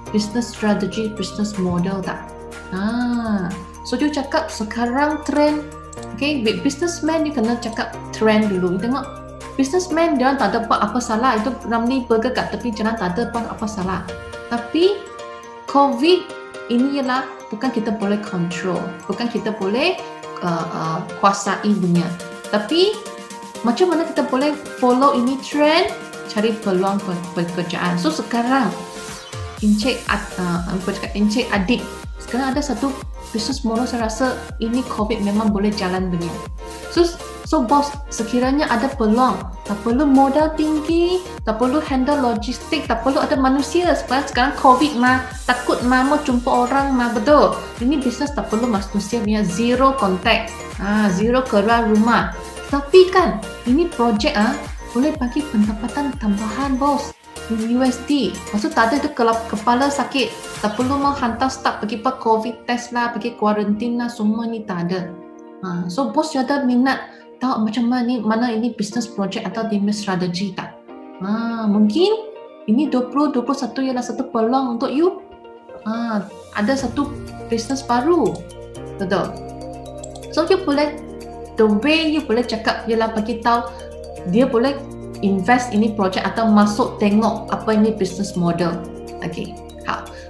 business strategy, business model tak? So you cakap sekarang trend, okay, businessman you kena cakap trend dulu. You tengok businessman dia tak ada buat apa salah, itu Ramli burger kat tepi jalan tak ada buat apa salah. Tapi COVID ini ialah bukan kita boleh control, bukan kita boleh kuasai punya. Tapi macam mana kita boleh follow ini trend, cari peluang pekerjaan. So sekarang Encik Adib, sekarang ada satu business model saya rasa ini COVID memang boleh jalan punya. So bos, sekiranya ada peluang, tak perlu modal tinggi, tak perlu handle logistik, tak perlu ada manusia. Sekarang COVID mah, takut mau jumpa orang mah, betul. Ini bisnes tak perlu manusia punya, zero contact, zero keluar rumah. Tapi kan, ini projek boleh bagi pendapatan tambahan bos. USD. Maksud tak ada itu kepala sakit, tak perlu mau hantar staff pergi COVID test lah, pergi quarantine lah, semua ni tak ada. So bos ada minat tahu macam mana ini business project atau demand strategi tak? Mungkin ini 2021 ialah satu peluang untuk you. Ada satu business baru. Betul. So you boleh, the way you boleh cakap ialah bagi tahu dia boleh invest ini project atau masuk tengok apa ini business model. Okay.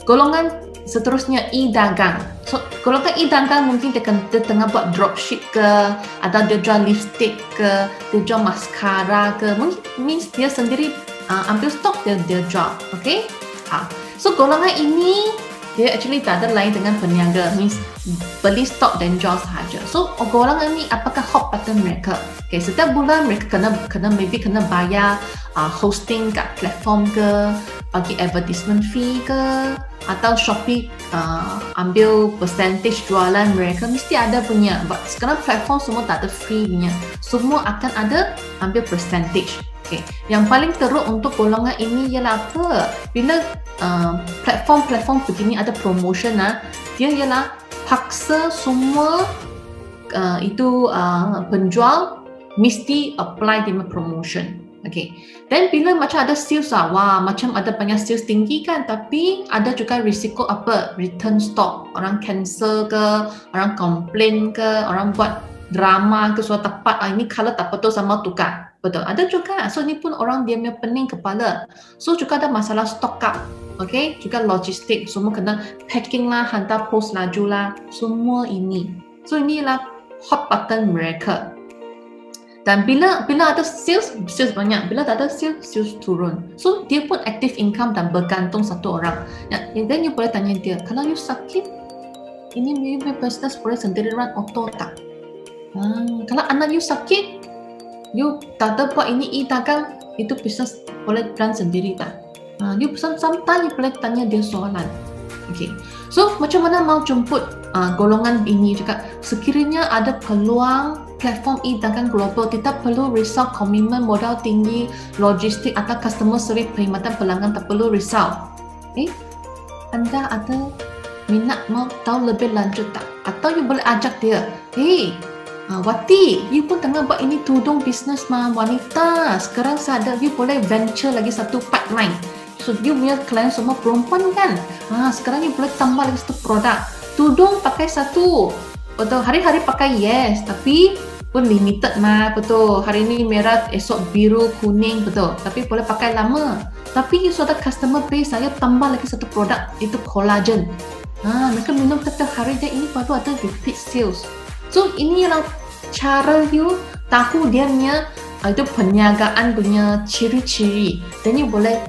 Golongan seterusnya e-dagang. So, golongan e-dagang mungkin dia tengah buat dropship ke, atau dia jual lipstick ke, dia jual mascara ke, means dia sendiri ambil stok dia jual. Okay? So golongan ini dia actually tak ada lain dengan peniaga, means beli stok dan jual sahaja. So golongan ini apakah hot button mereka? Okay, setiap bulan mereka kena bayar hosting kat platform ke, bagi advertisement fee ke, atau Shopee ambil percentage jualan mereka, mesti ada punya. Sekarang platform semua tak ada free punya, semua akan ada ambil percentage. Okay. Yang paling teruk untuk golongan ini ialah apa? Bila platform begini ada promotion, dia ialah paksa semua penjual mesti apply dengan promotion. Okay. Dan bila macam ada sales macam ada banyak sales tinggi kan, tapi ada juga risiko apa? Return stock, orang cancel ke, orang complain ke, orang buat drama ke suatu tempat, ini kalau tak betul sama tukar. Betul, ada juga. So ni pun orang dia punya pening kepala. So juga ada masalah stock up. Okay, juga logistik, semua kena packing lah, hantar post laju lah, semua ini. So inilah hot button mereka. Dan bila ada sales banyak. Bila tak ada sales turun. So dia pun active income dan bergantung satu orang. Dan you boleh tanya dia, kalau you sakit, ini you business boleh sendiri run auto tak? Kalau anak you sakit, you tak ada buat ini e-dagang, itu business boleh run sendiri tak? You sometimes you boleh tanya dia soalan. Okay. So macam mana mau jemput golongan ini juga? Sekiranya ada peluang platform e-dagang global, tidak perlu risau komitmen modal tinggi, logistik atau customer service, perkhidmatan pelanggan, tak perlu risau. Anda ada minat mau tahu lebih lanjut tak? Atau you boleh ajak dia, Wati, you pun tengah buat ini tudung bisnes wanita. Sekarang saya ada, you boleh venture lagi satu pipeline. So you punya klien semua perempuan kan? Sekarang you boleh tambah lagi satu produk. Tudung pakai satu. Betul, hari-hari pakai yes, tapi pun limited betul. Hari ini merah, esok biru, kuning, betul. Tapi boleh pakai lama. Tapi you sudah customer base, saya tambah lagi satu produk, itu collagen. Mereka minum setiap hari dan ini baru ada repeat sales. So ini ialah cara you tahu dia punya itu perniagaan punya ciri-ciri. Dan you boleh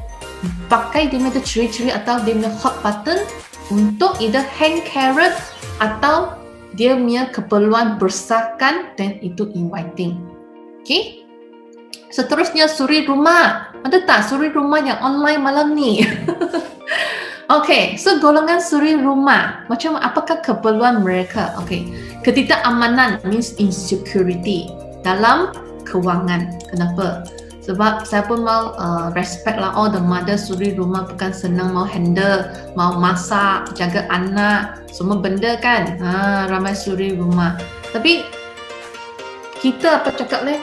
pakai dia punya ciri-ciri atau dia punya hot button untuk either hang carrot atau dia punya keperluan bersahkan dan itu inviting. Okay? Seterusnya suri rumah. Ada tak suri rumah yang online malam ni? Okay, so golongan suri rumah, macam apakah keperluan mereka? Okay, ketidakamanan means insecurity. Dalam kewangan. Kenapa? Sebab saya pun mau respect lah all the mother suri rumah, bukan senang mau handle, mau masak, jaga anak, semua benda kan. Ramai suri rumah. Tapi kita apa cakap leh?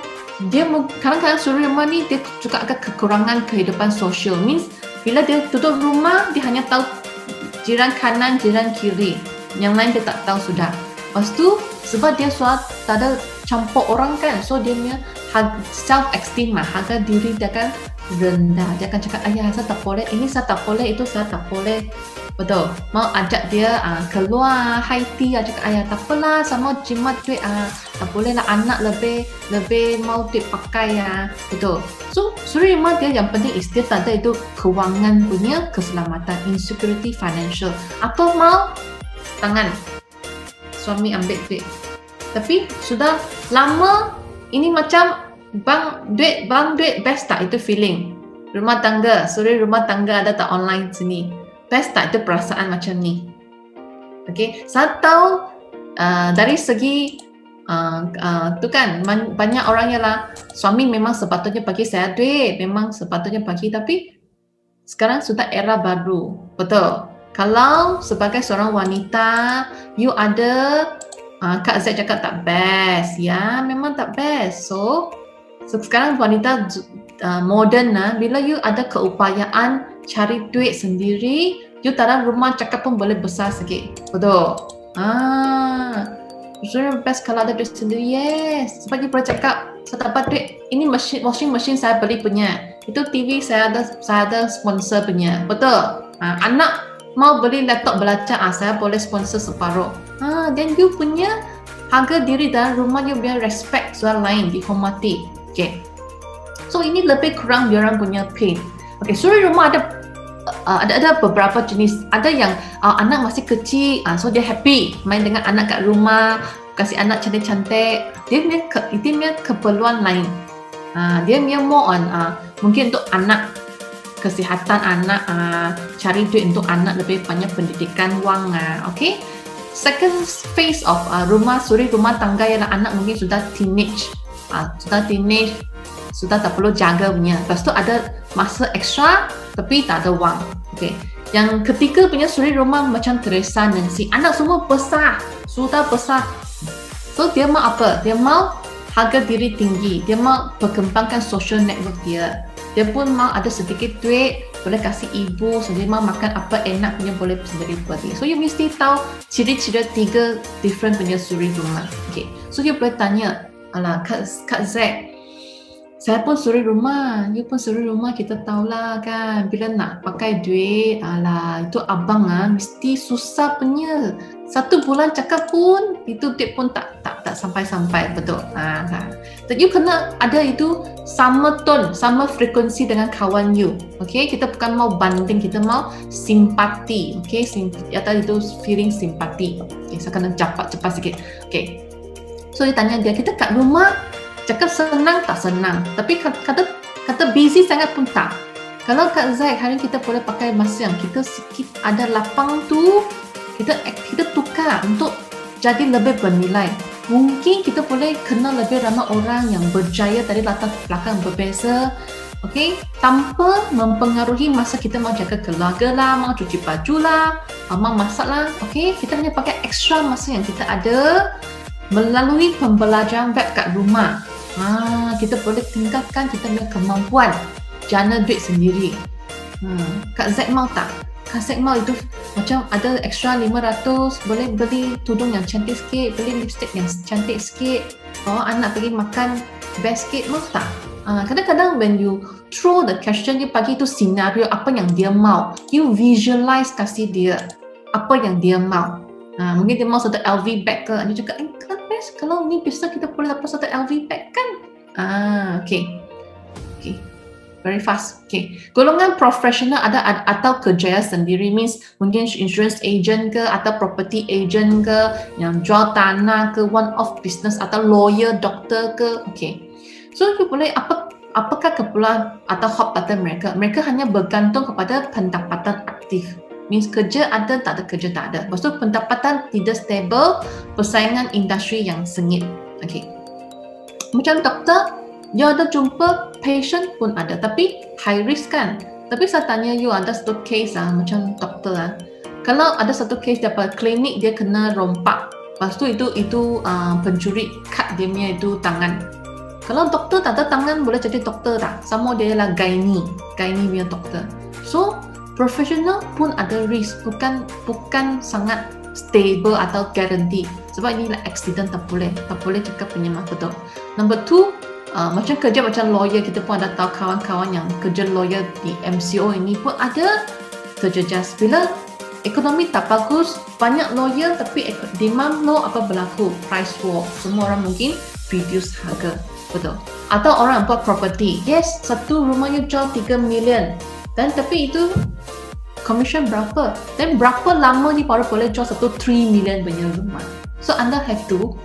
Dia kadang-kadang suri rumah ni dia juga agak kekurangan kehidupan sosial. Means bila dia tutup rumah, dia hanya tahu jiran kanan, jiran kiri. Yang lain dia tak tahu sudah. Lepas tu sebab dia tak ada campur orang kan, so dia punya self-esteem lah, harga diri dia kan rendah. Dia akan cakap, ayah saya tak boleh, ini saya tak boleh, itu saya tak boleh. Betul. Mau ajak dia keluar high tea, cakap ayah tak apalah, sama jimat duit, tak boleh lah, anak lebih mau duit pakai ya. Betul. So suri rumah dia yang penting is dia tak ada itu kewangan punya keselamatan, insecurity financial. Apa mau tangan suami ambil duit. Tapi sudah lama ini macam bang duit best tak itu feeling. Rumah tangga, suri rumah tangga ada tak online sini? Best tak itu perasaan macam ni? Okay, saya tahu dari segi tu kan banyak orang ialah suami memang sepatutnya bagi saya duit, memang sepatutnya bagi, tapi sekarang sudah era baru, betul. Kalau sebagai seorang wanita, you ada Kak Z cakap tak best, ya memang tak best. So sekarang wanita moden bila you ada keupayaan cari duit sendiri, you dalam rumah cakap pun boleh besar sikit, betul. Sebenarnya best kalau ada duit sendiri, yes. Sebab you boleh cakap, saya dapat duit, ini washing machine saya beli punya, itu TV saya ada sponsor punya, betul. Anak mau beli laptop belajar, saya boleh sponsor separuh. Then you punya harga diri dalam rumah, you biar respect soal lain, dihormati. Okay. So ini lebih kurang diorang punya pain. Okay, suri rumah ada beberapa jenis. Ada yang anak masih kecil, so dia happy main dengan anak kat rumah, kasih anak cantik-cantik. Dia punya keperluan lain. Dia punya more on mungkin untuk anak, kesihatan anak, cari duit untuk anak, lebih banyak pendidikan, wang. Okay. Second phase of suri rumah tangga ialah anak mungkin sudah teenage, sudah tak perlu jaga punya. Lepas tu ada masa extra tapi tak ada wang. Okay. Yang ketiga punya suri rumah macam Teresa, Nancy, anak semua besar, sudah besar. So dia mau apa? Dia mau harga diri tinggi, dia mau perkembangkan social network dia. Dia pun mau ada sedikit duit, boleh kasih ibu, so dia mau makan apa enak punya boleh sendiri buat dia. So you mesti tahu ciri-ciri 3 different punya suri rumah. Okay. So you boleh tanya, alah Kak Z, saya pun suri rumah, you pun suri rumah, kita tahulah kan, bila nak pakai duit, alah itu abang mesti susah punya. 1 bulan cakap pun itu duit pun tak sampai-sampai, betul. Jadi you kena ada itu sama tone, sama frekuensi dengan kawan you. Okay, kita bukan mau banding, kita mau simpati. Okay, atau itu feeling simpati. Okay, saya kena cepat sikit. Okay, so dia tanya dia, kita kat rumah cakap senang tak senang, tapi kata busy sangat pun tak. Kalau Kak Zaid hari kita boleh pakai masa yang kita sikit ada lapang tu, kita tukar untuk jadi lebih bernilai. Mungkin kita boleh kenal lebih ramai orang yang berjaya dari latar belakang berbeza, okay? Tanpa mempengaruhi masa kita mau jaga keluarga lah, mau cuci baju lah, mau masak lah, okay? Kita hanya pakai extra masa yang kita ada melalui pembelajaran web kat rumah. Kita boleh tingkatkan kita punya kemampuan jana duit sendiri. Kak Z mau tak? Kak Z mau itu macam ada extra 500, boleh beli tudung yang cantik sikit, beli lipstick yang cantik sikit, anak pergi makan best sikit, mau tak? Kadang-kadang when you throw the question, you bagi itu scenario apa yang dia mau, you visualize kasih dia apa yang dia mau. Mungkin dia mau satu LV bag ke, dia cakap, kan best kalau ni bisa kita boleh dapat satu LV bag kan? Okay. Very fast. Okay. Golongan profesional ada atau kerjaya sendiri, means mungkin insurance agent ke, atau property agent ke, yang jual tanah ke, one off business, atau lawyer, doktor ke. Okay. So you boleh apakah keperluan atau hot button mereka? Mereka hanya bergantung kepada pendapatan aktif. Means kerja ada, tak ada kerja tak ada. Lepas tu pendapatan tidak stable, persaingan industri yang sengit. Okay. Macam doktor, You ada jumpa patient pun ada, tapi high risk kan. Tapi saya tanya you, ada satu case macam doktor kalau ada satu case dapat klinik dia kena rompak, lepas tu itu pencuri cut dia punya itu tangan. Kalau doktor tak ada tangan boleh jadi doktor tak? Sama dia lah gynae punya doktor. So professional pun ada risk, bukan sangat stable atau guarantee. Sebab ini lah accident, tak boleh cakap penyemah betul. Number 2, macam kerja macam lawyer, kita pun ada tahu kawan-kawan yang kerja lawyer di MCO ini pun ada terjejas. Bila ekonomi tak bagus, banyak lawyer tapi demand low, apa berlaku? Price war. Semua orang mungkin reduce harga. Betul. Atau orang buat property. Yes, satu rumah you jual 3 million. Dan tapi itu commission berapa? Dan berapa lama ni baru boleh jual satu 3 million punya rumah? So anda have to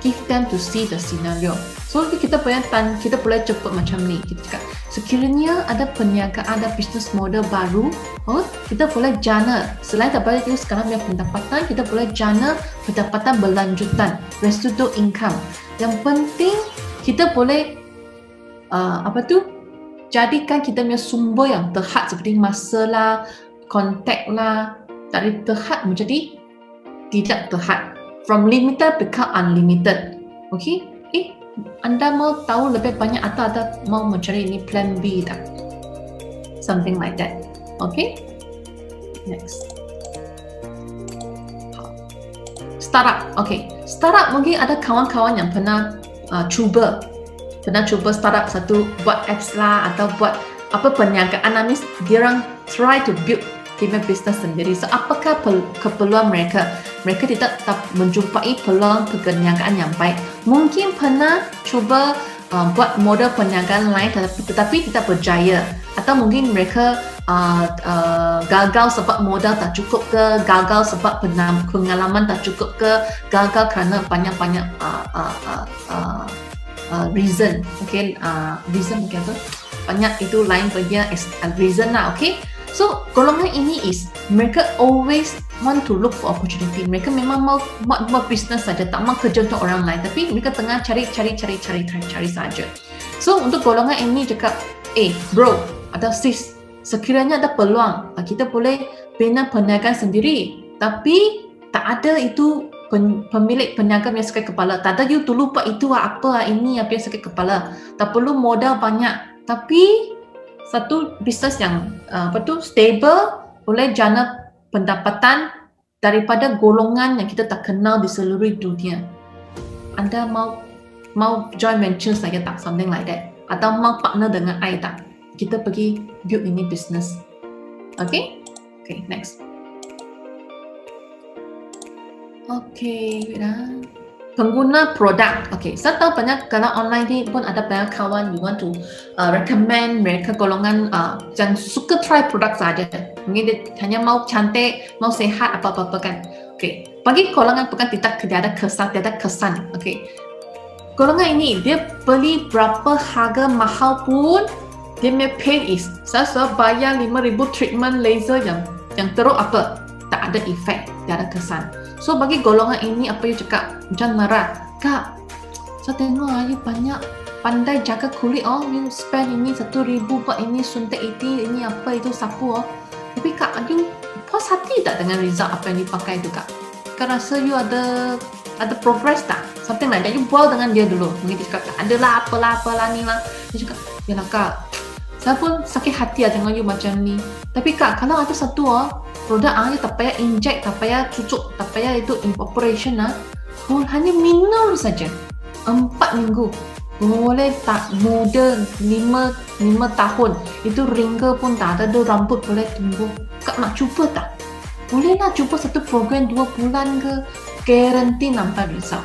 give them to see the scenario. So kita boleh cepat macam ni. Kita cakap, sekiranya ada perniagaan, ada business model baru, kita boleh jana. Selain daripada itu sekarang punya pendapatan, kita boleh jana pendapatan berlanjutan, residual income. Yang penting kita boleh jadikan kita punya sumber yang terhad seperti masa lah, kontak lah, dari terhad menjadi tidak terhad. From limited become unlimited. Okay? Anda mau tahu lebih banyak atau ada mau mencari ini plan B tak? Something like that. Okay? Next. Startup. Okay. Startup mungkin ada kawan-kawan yang pernah cuba startup satu, buat apps lah atau buat apa perniagaan. Means dia orang try to build dia business sendiri. So apakah keperluan mereka? Mereka tidak menjumpai peluang perniagaan yang baik. Mungkin pernah cuba buat model perniagaan lain tetapi tidak berjaya. Atau mungkin mereka gagal sebab modal tak cukup ke, gagal sebab pengalaman tak cukup ke, gagal kerana banyak-banyak reason. Okay, reason mungkin apa? Banyak itu lain punya reason lah. Okay. So golongan ini mereka always want to look for opportunity. Mereka memang mau buat business saja, tak mau kerja untuk orang lain. Tapi mereka tengah cari saja. So untuk golongan ini cakap, bro atau sis, sekiranya ada peluang, kita boleh bina perniagaan sendiri. Tapi tak ada itu pemilik perniagaan yang sakit kepala. Tak ada you dulu buat itu ini apa yang sakit kepala. Tak perlu modal banyak. Tapi satu bisnes yang stable, boleh jana pendapatan daripada golongan yang kita tak kenal di seluruh dunia. Anda mau joint venture saja tak, something like that, atau mau partner dengan I tak? Kita pergi build ini business. Okay, next. Okay, pengguna produk. Okay, saya tahu banyak kalau online ni pun ada banyak kawan you want to recommend mereka golongan yang suka try produk saja. Mungkin dia hanya mau cantik, mau sehat apa-apa kan. Okay, bagi golongan bukan tidak ada kesan. Okay, golongan ini dia beli berapa harga mahal pun dia punya pain saya sudah bayar 5,000 treatment laser yang teruk apa tak ada efek, tak ada kesan. So bagi golongan ini apa you cakap? Jangan marah. Kak, saya tengok you banyak pandai jaga kulit you spend ini 1,000 buat ini suntik ini apa itu sapu Tapi kak, you puas hati tak dengan result apa yang dipakai itu kak? Kak rasa you ada progress tak? Something like that. You bual dengan dia dulu. Mungkin dia cakap, adalah apalah ni lah. Dia cakap, yalah kak, saya pun sakit hati tengok you macam ni. Tapi kak, kalau ada satu produk you tak payah inject, tak payah cucuk, tak payah itu operation hanya minum saja 4 minggu boleh tak muda 5 tahun itu ringka pun tak ada, rambut boleh tumbuh. Kak nak cuba tak? Boleh lah cuba satu program 2 bulan ke, guarantee nampak result.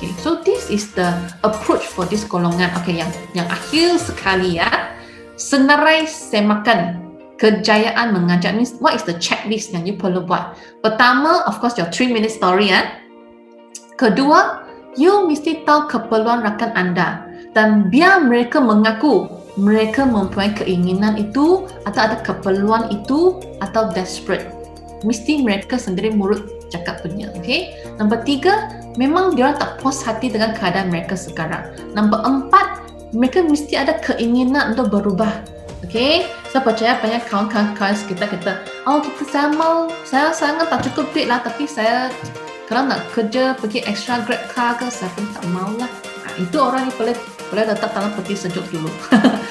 Okay, so this is the approach for this golongan. Okay, yang akhir sekali senarai semakan kejayaan mengajar. Means what is the checklist yang you perlu buat? Pertama, of course your 3-minute story Kedua, you mesti tahu keperluan rakan anda dan biar mereka mengaku mereka mempunyai keinginan itu atau ada keperluan itu atau desperate. Mesti mereka sendiri mulut cakap punya. Okay. Nombor 3, memang dia tak puas hati dengan keadaan mereka sekarang. Nombor 4, mereka mesti ada keinginan untuk berubah. Okay, saya percaya banyak kawan-kawan kita saya sangat tak cukup duit lah, tapi saya kalau nak kerja pergi extra grab car ke, saya pun tak mau lah. Itu orang ni boleh letak dalam peti sejuk dulu.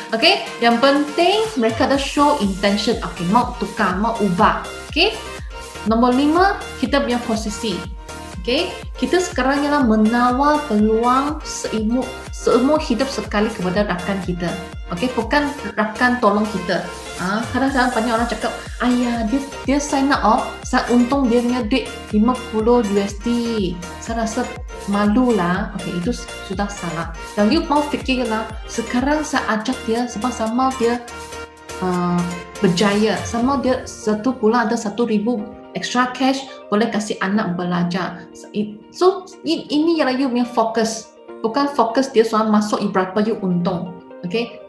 Okay, yang penting mereka ada show intention. Okay, mau tukar, mau ubah. Okay, nombor 5, kita punya posisi. Okay, kita sekarang ialah menawar peluang seumur hidup sekali kepada rakan kita. Okay, bukan rakan tolong kita. Kadang-kadang banyak orang cakap, ayah dia sign up, saya untung dia punya duit 50 USD. Saya rasa malu lah. Okay, itu sudah salah. Dan you mau fikirlah, sekarang saya ajak dia sebab sama dia berjaya, sama dia satu bulan ada 1,000 extra cash, boleh kasih anak belajar. So ini ialah you punya fokus, bukan fokus dia soal masuk berapa you untung. Okay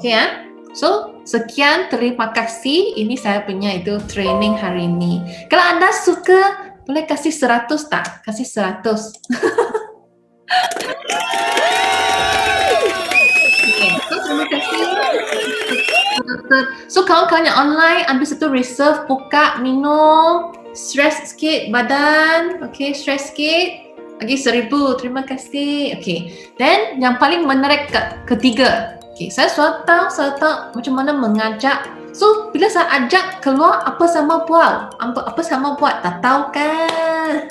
ya. So sekian, terima kasih. Ini saya punya itu training hari ini. Kalau anda suka, boleh kasih 100 tak? Kasih 100. Okay, so terima kasih. So kawan-kawan yang online, ambil satu reserve, buka, minum, stress sikit badan. Okay, stress sikit. Lagi 1,000, terima kasih. Okay, then yang paling menarik ketiga. Okay, saya sudah tahu macam mana mengajak. So bila saya ajak keluar, apa sama buat? Tak tahu kan?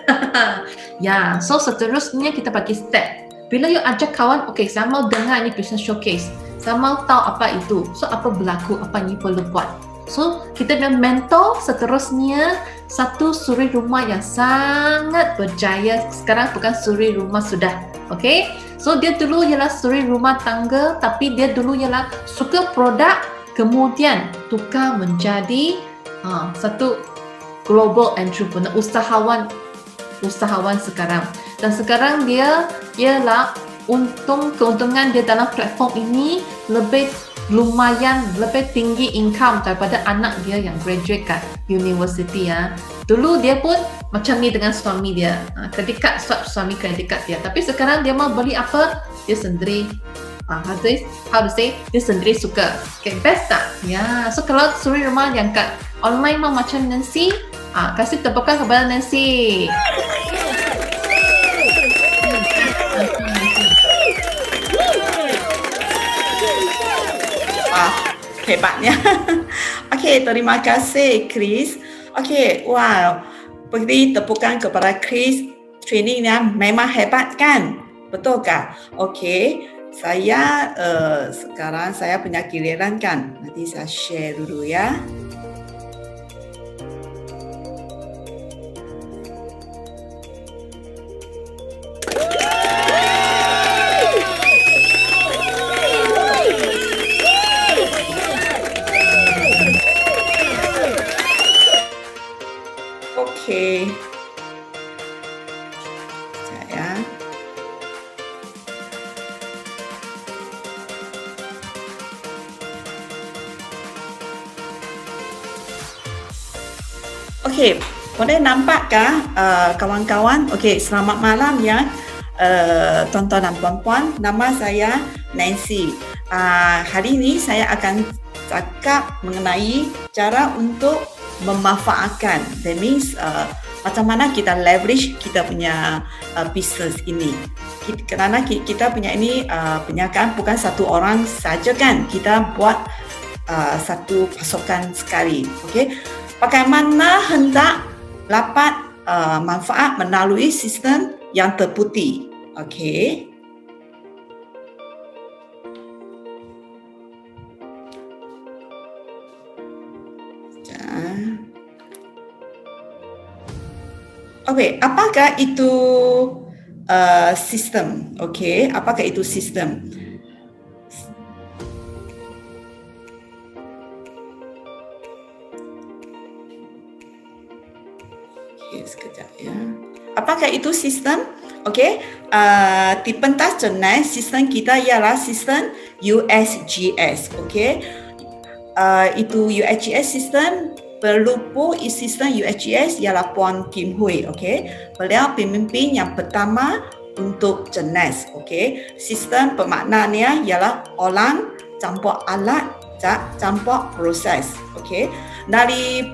Ya, so seterusnya kita bagi step. Bila you ajak kawan, okay, saya mau dengar ni business showcase. Saya mau tahu apa itu. So apa berlaku, apa ni perlu buat. So kita punya mentor seterusnya satu suri rumah yang sangat berjaya. Sekarang bukan suri rumah sudah. Okay, so dia dulu ialah suri rumah tangga, tapi dia dulu ialah suka produk, kemudian tukar menjadi satu global entrepreneur, usahawan sekarang. Dan sekarang dia ialah keuntungan dia dalam platform ini lebih tinggi income daripada anak dia yang graduate kat university ya. Dulu dia pun macam ni dengan suami dia, credit card suami credit card dia, tapi sekarang dia mau beli apa, dia sendiri how to say, dia sendiri suka. Okay, best tak? Ya, so kalau suri rumah yang kat online mau macam Nancy, kasih tepukan kepada Nancy. Hebatnya. Okey, terima kasih Chris. Okey, wow. Beri tepukan kepada Chris. Trainingnya memang hebat kan? Betul kah? Okey, saya sekarang saya punya giliran kan. Nanti saya share dulu ya. Okey. Saya Okey, boleh nampakkah kawan-kawan? Okey, selamat malam ya. Tuan-tuan dan puan-puan, nama saya Nancy. Hari ini saya akan cakap mengenai cara untuk memanfaatkan, that means macam mana kita leverage kita punya business ini. Kerana kita punya ini penyakaan bukan satu orang saja kan, kita buat satu pasokan sekali. Okay? Bagaimana hendak dapat manfaat melalui sistem yang terputih. Okay? Okey, apakah itu sistem? Okey, apakah itu sistem? Okey, sekejap ya. Apakah itu sistem? Okey, di pentas jenis sistem kita ialah sistem USGS. Okey, itu USGS sistem. Pelupuk sistem USGS ialah Puan Kim Hui. Okay? Beliau pemimpin yang pertama untuk jenis. Okey, sistem pemaknaannya ialah orang campur alat campur proses. Okey, dari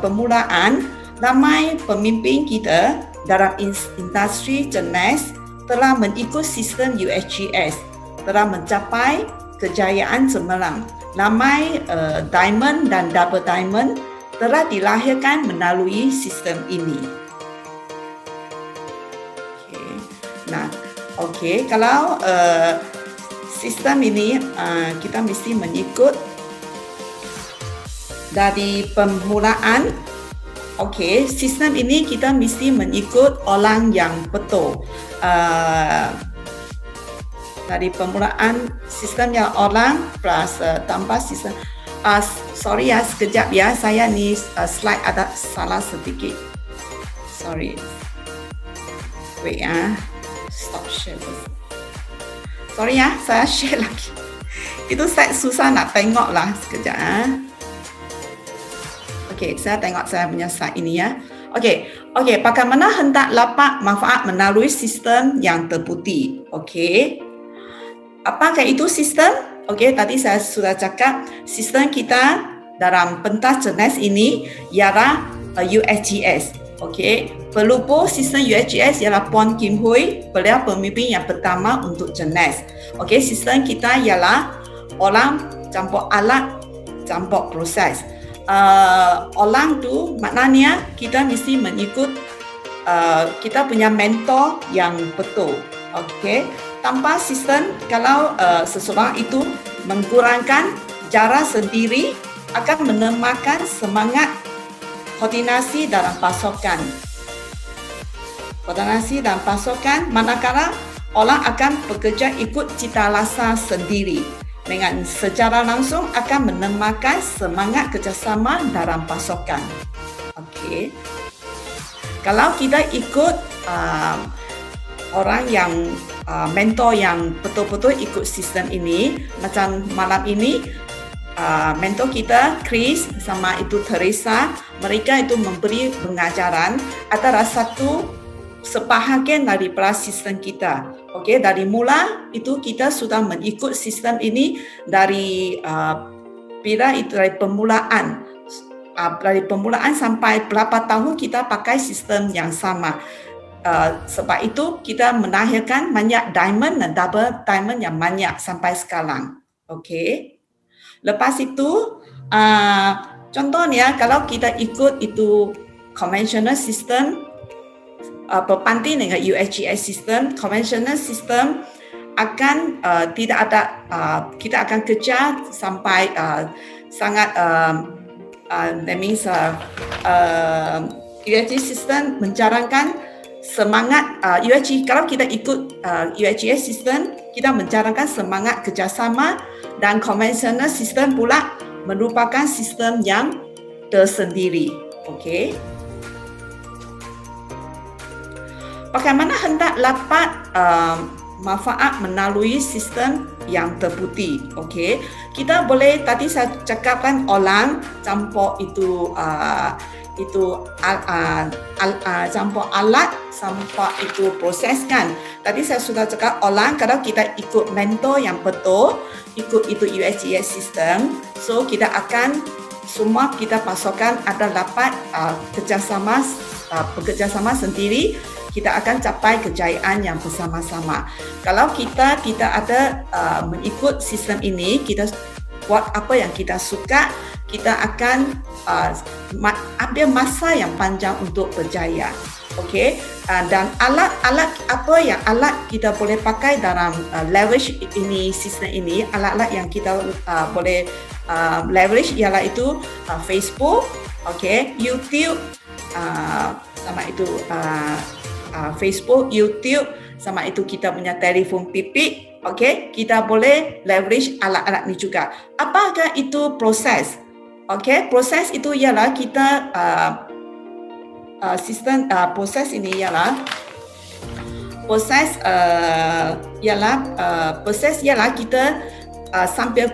permulaan ramai pemimpin kita dalam industri jenis telah mengikut sistem USGS, telah mencapai kejayaan cemerlang. Ramai diamond dan double diamond telah dilahirkan melalui sistem ini. Kalau sistem ini kita mesti mengikut dari permulaan. Sistem ini kita mesti mengikut orang yang betul. Dari permulaan sistem yang orang plus tambah sistem. Sorry ya, sekejap ya, saya ni slide ada salah sedikit. Sorry. Wait ya. Stop share. Sorry ya, saya share lagi. Itu saya susah nak tengok lah sekejap. Saya tengok saya punya slide ini ya. Bagaimana hendak dapat manfaat melalui sistem yang terputih? Apakah itu sistem? Tadi saya sudah cakap sistem kita dalam pentas jenis ini ialah USGS. Pelupur sistem USGS ialah Puan Kim Hui, beliau pemimpin yang pertama untuk jenis. Sistem kita ialah orang campur alat campur proses. Orang tu maknanya kita mesti mengikut kita punya mentor yang betul. Tanpa sistem, kalau seseorang itu mengkurangkan jarak sendiri akan melemahkan semangat koordinasi dalam pasokan. Manakala orang akan bekerja ikut cita rasa sendiri, dengan secara langsung akan melemahkan semangat kerjasama dalam pasokan. Kalau kita ikut orang yang mentor yang betul-betul ikut sistem ini, macam malam ini mentor kita Chris sama itu Teresa, mereka itu memberi pengajaran antara satu sebahagian daripada sistem kita. Dari mula itu kita sudah mengikut sistem ini dari dari permulaan sampai berapa tahun kita pakai sistem yang sama. Sebab itu kita melahirkan banyak diamond dan double diamond yang banyak sampai sekarang. Lepas itu contohnya kalau kita ikut itu conventional system berbanding dengan USGS system, conventional system akan tidak ada kita akan kerja sampai sangat that means USGS system menjalankan semangat USG. Kalau kita ikut USGS system, kita menjalankan semangat kerjasama, dan conventional system pula merupakan sistem yang tersendiri. Bagaimana hendak dapat manfaat melalui sistem yang terputih? Kita boleh, tadi saya cakapkan orang campur itu campur alat sampai itu proses kan. Tadi saya sudah cakap orang, kalau kita ikut mentor yang betul, ikut itu USGS system, so kita akan semua kita pasokan ada dapat bekerjasama sendiri, kita akan capai kejayaan yang bersama-sama. Kalau kita tidak ada mengikut sistem ini, kita buat apa yang kita suka, kita akan ambil masa yang panjang untuk berjaya. Dan alat kita boleh pakai dalam leverage ini, sistem ini, alat-alat yang kita boleh leverage ialah itu Facebook, YouTube, sama itu Facebook, YouTube, sama itu kita punya telefon pipik. Kita boleh leverage alat-alat ni juga. Apakah itu proses? Proses itu ialah kita sistem proses ini ialah kita sambil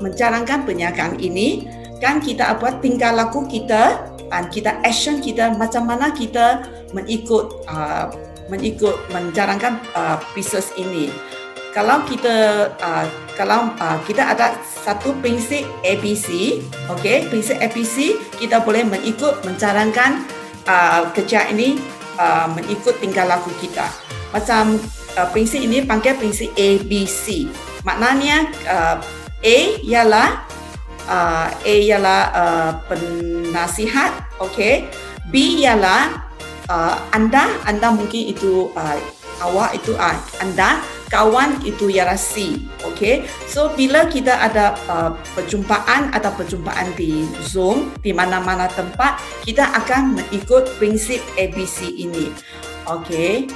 menjalankan perniagaan ini, kan kita buat tingkah laku kita dan kita action kita, macam mana kita mengikut menjalankan bisnes ini. Kalau kita ada satu prinsip ABC, okey, prinsip ABC kita boleh menjalankan kerja ini mengikut tingkah laku kita. Macam prinsip ini panggil prinsip ABC. Maknanya A ialah penasihat, okey. B ialah anda mungkin itu awak itu anda, kawan itu ialah C, okey. So bila kita ada perjumpaan di Zoom di mana-mana tempat, kita akan mengikut prinsip ABC ini, okey.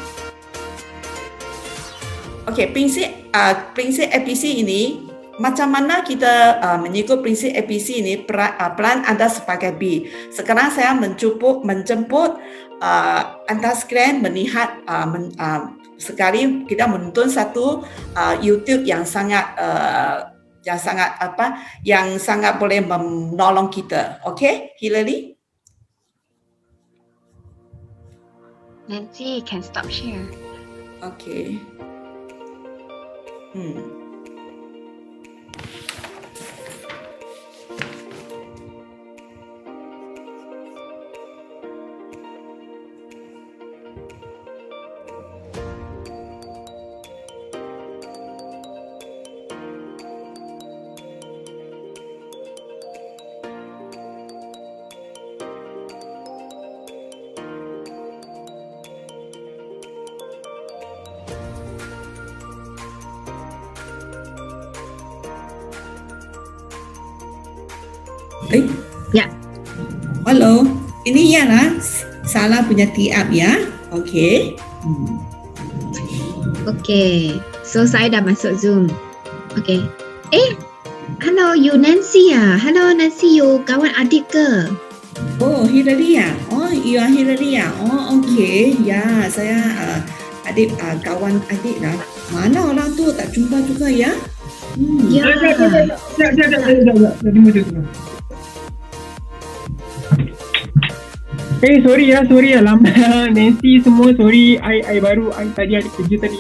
Okey, prinsip ABC ini, macam mana kita mengikut prinsip ABC ini, peran anda sebagai B. Sekarang saya menjemput anda sekalian melihat sekali kita menonton satu YouTube yang sangat boleh menolong kita. Okey, Hillary? Nancy can stop share. Okey. Ya. Halo, ini ialah Salah punya tiap ya. Okey. Okay, so saya dah masuk Zoom. Okay. Hello, you Nancy ya? Hello Nancy, you kawan adik ke? Oh, Hillary ya. Oh, you are Hillary ya. Oh, okey. Ya, saya adik kawan adik lah. Mana orang tu tak jumpa juga ya? Ya. Sorry ya lama Nancy semua, sorry I baru tadi ada kerja tadi.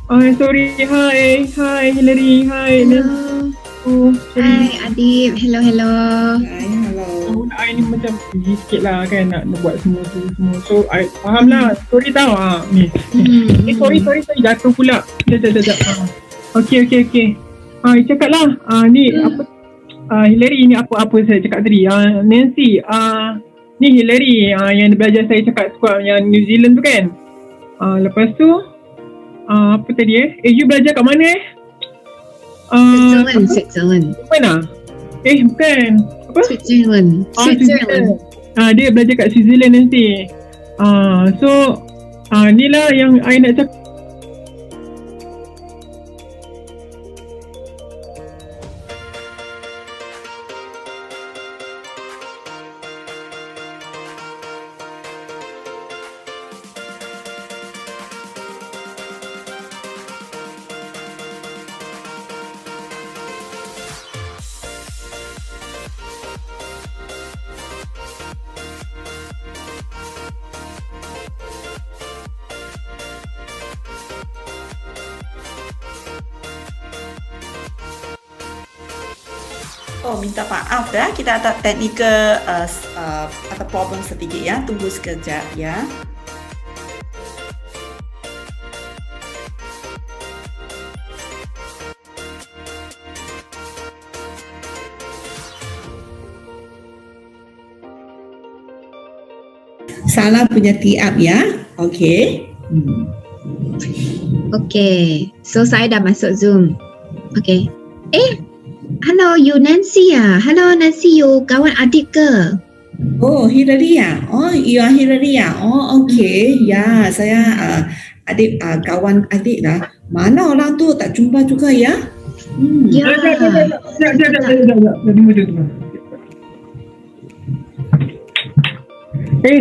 Sorry, hi Hillary, hi Nancy. Hai Adib, hello. Hai, hello. I ni macam busy sikit lah kan, nak buat semua. So I faham lah, sorry tau ni. Sorry jatuh pula. Sekejap. Okay. Cakap lah, ni apa Hillary ni apa saya cakap tadi. Nancy, ni Hillary yang belajar saya cakap squad yang New Zealand tu kan. Lepas tu apa tadi you belajar kat mana Switzerland. Mana? Bukan. Apa? Switzerland. Dia belajar kat Switzerland nanti. So ni lah yang I nak cakap. Oh, minta maaf dah. Kita ada technical ada problem sedikit ya. Tunggu sekejap ya. Salah punya tiap ya. Okey. Okay, so saya dah masuk Zoom. Okay. Hello, you Nancy ya? Hello Nancy, you kawan adik ke? Oh, Hillary ya. Oh, you are Hillary ya. Oh, okey. Ya, saya adik kawan adik lah. Mana orang tu tak jumpa juga ya? Ya.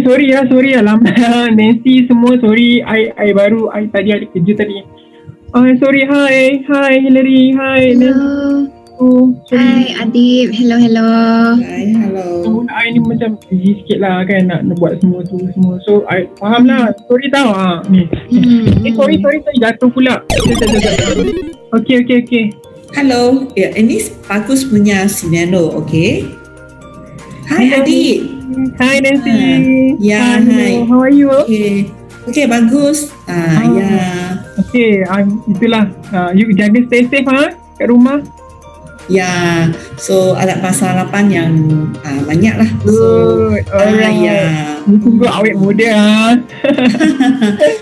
Sorry ya lama Nancy semua, sorry I baru tadi ada kerja tadi. Sorry, hi Hillary, hi Hello. Hai Adib, hello. Hai, hello. Tahun I ni macam busy sikit lah kan nak buat semua tu semua. So I faham lah. Sorry tau ni. Sorry jatuh pula. Sekejap. Okay. Hello. Ya, ini bagus punya Sinano, okay? Hai Hello. Adik. Hi Nancy. Ya, Hello, hai. how are you? Okay, bagus. Ya. Okay, itulah. You jaga stay safe kat rumah. Ya, so ada persyaratan yang banyak lah. So, Good. Alright. ya. You tunggu awet muda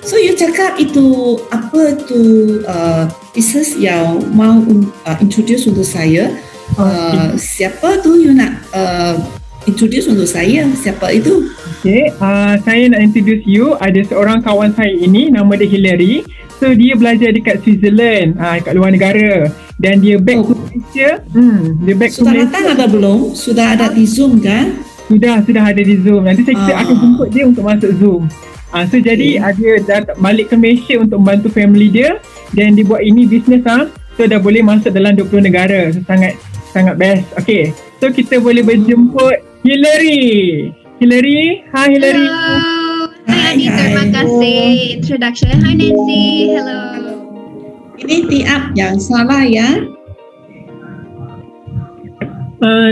So, you cakap itu apa tu business yang mau introduce untuk saya? Siapa tu you nak introduce untuk saya? Siapa itu? Okay, saya nak introduce you. Ada seorang kawan saya ini, nama dia Hillary. So dia belajar dekat Switzerland, kat luar negara. Dan dia back to Malaysia. Dia back to Sudah Malaysia. datang ada belum? Sudah ada di Zoom kan? Sudah ada di Zoom. Nanti kita akan jemput dia untuk masuk Zoom. So jadi dia dah balik ke Malaysia untuk membantu family dia. Dan dia buat ini bisnes So dah boleh masuk dalam 20 negara. So sangat best. Okay, so kita boleh berjemput Hillary. Hi Hillary. Hello. Hai Adib, terima kasih introduction. Hi Nancy, hello. Ini tiap yang salah ya.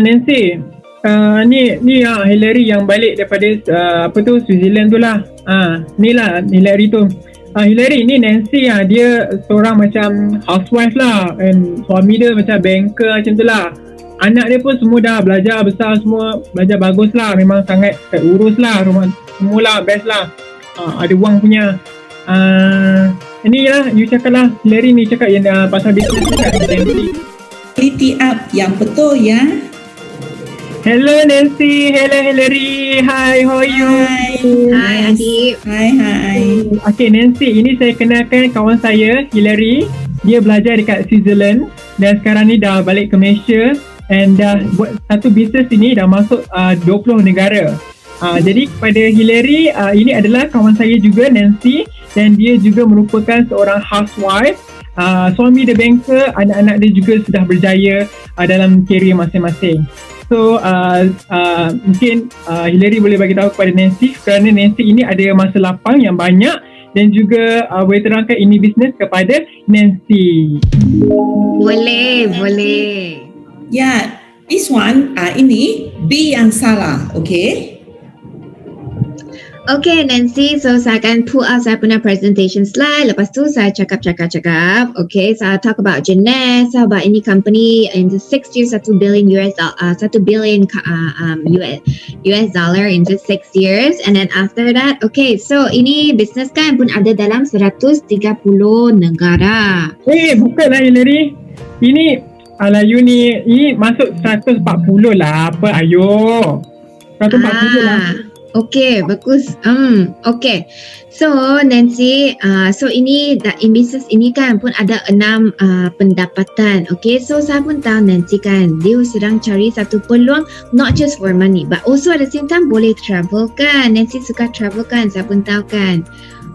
Nancy, ni Hillary yang balik daripada Switzerland tu lah. Ni lah Hillary tu. Hillary ni Nancy dia seorang macam housewife lah, and suami dia macam banker macam tu lah. Anak dia pun semua dah belajar besar, semua belajar bagus lah. Memang sangat urus lah rumah, semua lah best lah. Ada wang punya. Ini lah, you cakap lah, Hillary ni cakap yang pasal bisnes tu kat Nancy. Ini tiap yang betul ya. Hello Nancy, hello Hillary. Hi, how are you? Hai Adib. Hai. Okay Nancy, ini saya kenalkan kawan saya Hillary. Dia belajar dekat Switzerland dan sekarang ni dah balik ke Malaysia and dah buat satu bisnes ini, dah masuk 20 negara. Jadi kepada Hillary, ini adalah kawan saya juga Nancy, dan dia juga merupakan seorang housewife. Suami dia banker, anak-anak dia juga sudah berjaya dalam kerjaya masing-masing. So mungkin Hillary boleh bagi tahu kepada Nancy, kerana Nancy ini ada masa lapang yang banyak dan juga boleh terangkan ini bisnes kepada Nancy. Boleh. Ya, this one ini B yang salah, okay? Okay Nancy, so saya akan pull out saya punya presentation slide. Lepas tu saya cakap. Okay, so I'll talk about Jeunesse, about any company in the 6 years, $1 billion US dollar in the 6 years. And then after that, okay, so ini business kan pun ada dalam 130 negara. Bukanlah Hillary. Ini you ni masuk 140 lah. Apa ayo. 140 lah. Okay, bagus. Okay. So Nancy, so ini in business ini kan pun ada 6 pendapatan. Okay, so saya pun tahu Nancy kan, dia sedang cari satu peluang not just for money, but also at the same time boleh travel kan. Nancy suka travel kan, saya pun tahu kan.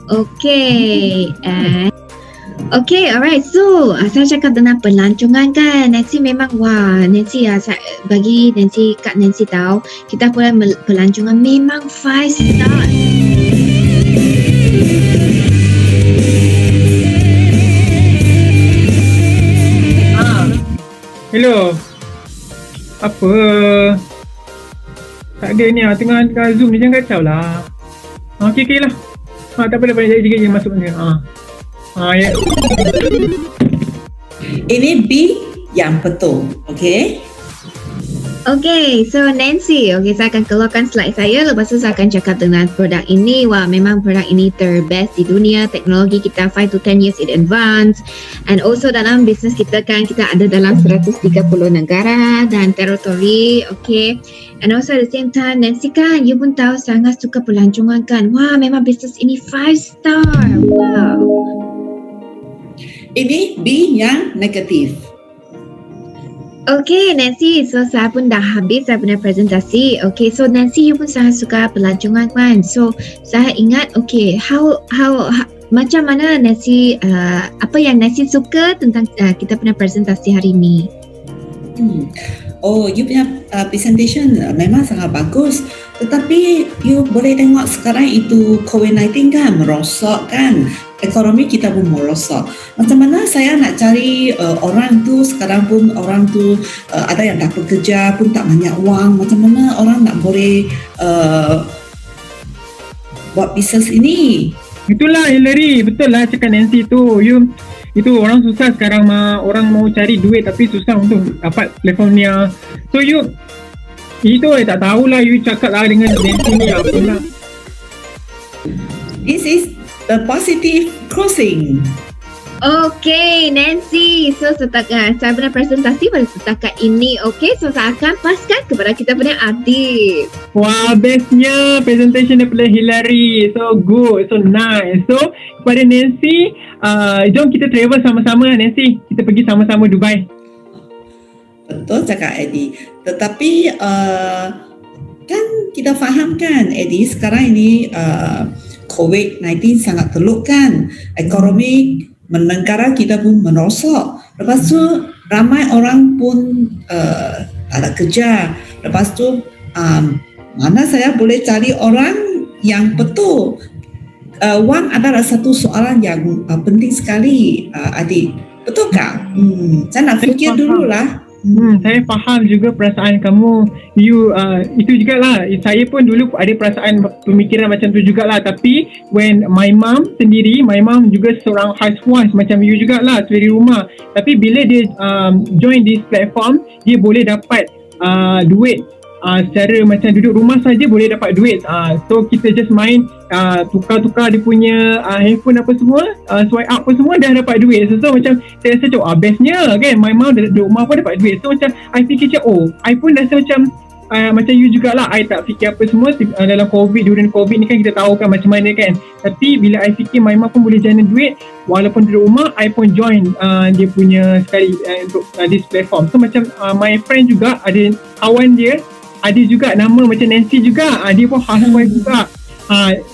Okay, and okay, alright. So, saya cakap tentang pelancongan kan. Nancy memang, Nancy saya bagi Kak Nancy tahu, kita boleh pelancongan memang 5 star. Hello. Apa? Tak ada ni tengah Zoom ni, jangan kacau lah. Okay lah. Tak apa, jadi masuk ni. Ya. Ini B yang betul, okay? Okay, so Nancy, okay, saya akan keluarkan slide saya. Lepas tu saya akan cakap tentang produk ini. Memang produk ini terbest di dunia. Teknologi kita 5 to 10 years in advance. And also dalam bisnes kita kan, kita ada dalam 130 negara dan teritori, okay. And also at the same time, Nancy kan, you pun tahu sangat suka pelancongan kan. Memang bisnes ini 5 star. Wow. Ini B yang negatif. Okay Nancy, so saya pun dah habis saya punya presentasi. Okay, so Nancy you pun sangat suka pelancongan kan. So saya ingat, okay, how macam mana Nancy, apa yang Nancy suka tentang kita punya presentasi hari ini? Oh, you punya presentation memang sangat bagus. Tetapi you boleh tengok sekarang itu COVID-19 kan merosot kan. Ekonomi kita pun merosot. Macam mana saya nak cari orang tu sekarang pun orang tu ada yang tak bekerja pun tak banyak wang. Macam mana orang nak boleh buat bisnes ini? Itulah Hillary, betul lah cakap Nancy tu. Itu orang susah sekarang orang mau cari duit tapi susah untuk dapat platform ni. So itu tak tahulah, you cakap lah dengan Nancy ni apa lah. This is the positive crossing. Okay, Nancy. So setakat saya punya presentasi pada setakat ini. Okay, so saya akan paskan kepada kita punya Adib. Wah, bestnya presentation daripada Hillary. So good, so nice. So kepada Nancy, jom kita travel sama-sama Nancy. Kita pergi sama-sama Dubai. Betul cakap Eddie. Tetapi kan kita faham kan Eddie, sekarang ini COVID-19 sangat teruk kan. Ekonomi negara kita pun merosot. Lepas tu ramai orang pun tak ada kerja. Lepas tu mana saya boleh cari orang yang betul? Wang adalah satu soalan yang penting sekali, Adik. Betul tak? Saya nak fikir dululah. Saya faham juga perasaan kamu. Itu jugalah. Saya pun dulu ada perasaan pemikiran macam tu jugalah. Tapi when my mom juga seorang housewife macam you jugalah dari rumah. Tapi bila dia join this platform, dia boleh dapat duit secara macam duduk rumah saja boleh dapat duit. So kita just main tukar-tukar dia punya handphone apa semua, swipe up apa semua dah dapat duit. So macam saya rasa bestnya kan, my mom duduk rumah pun dapat duit. So macam I fikir I pun rasa macam you jugalah. I tak fikir apa semua dalam during COVID ni kan kita tahu kan macam mana kan. Tapi bila I fikir my mom pun boleh jana duit walaupun duduk rumah, I pun join dia punya sekali untuk this platform. So macam my friend juga ada kawan dia ada juga nama macam Nancy juga, dia pun housewife juga.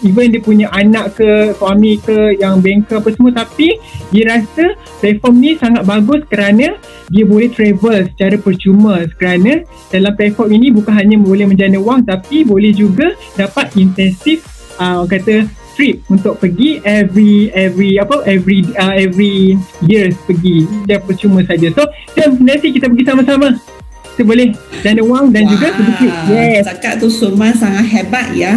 Even dia punya anak ke suami ke yang banker apa semua, tapi dia rasa platform ni sangat bagus kerana dia boleh travel secara percuma. Kerana dalam platform ini bukan hanya boleh menjana wang tapi boleh juga dapat intensif kata trip untuk pergi every years pergi dia percuma saja. So jom Nancy kita pergi sama-sama. Kita boleh jana wang dan juga sedikit. Yes. Cakap tu Sulman sangat hebat ya.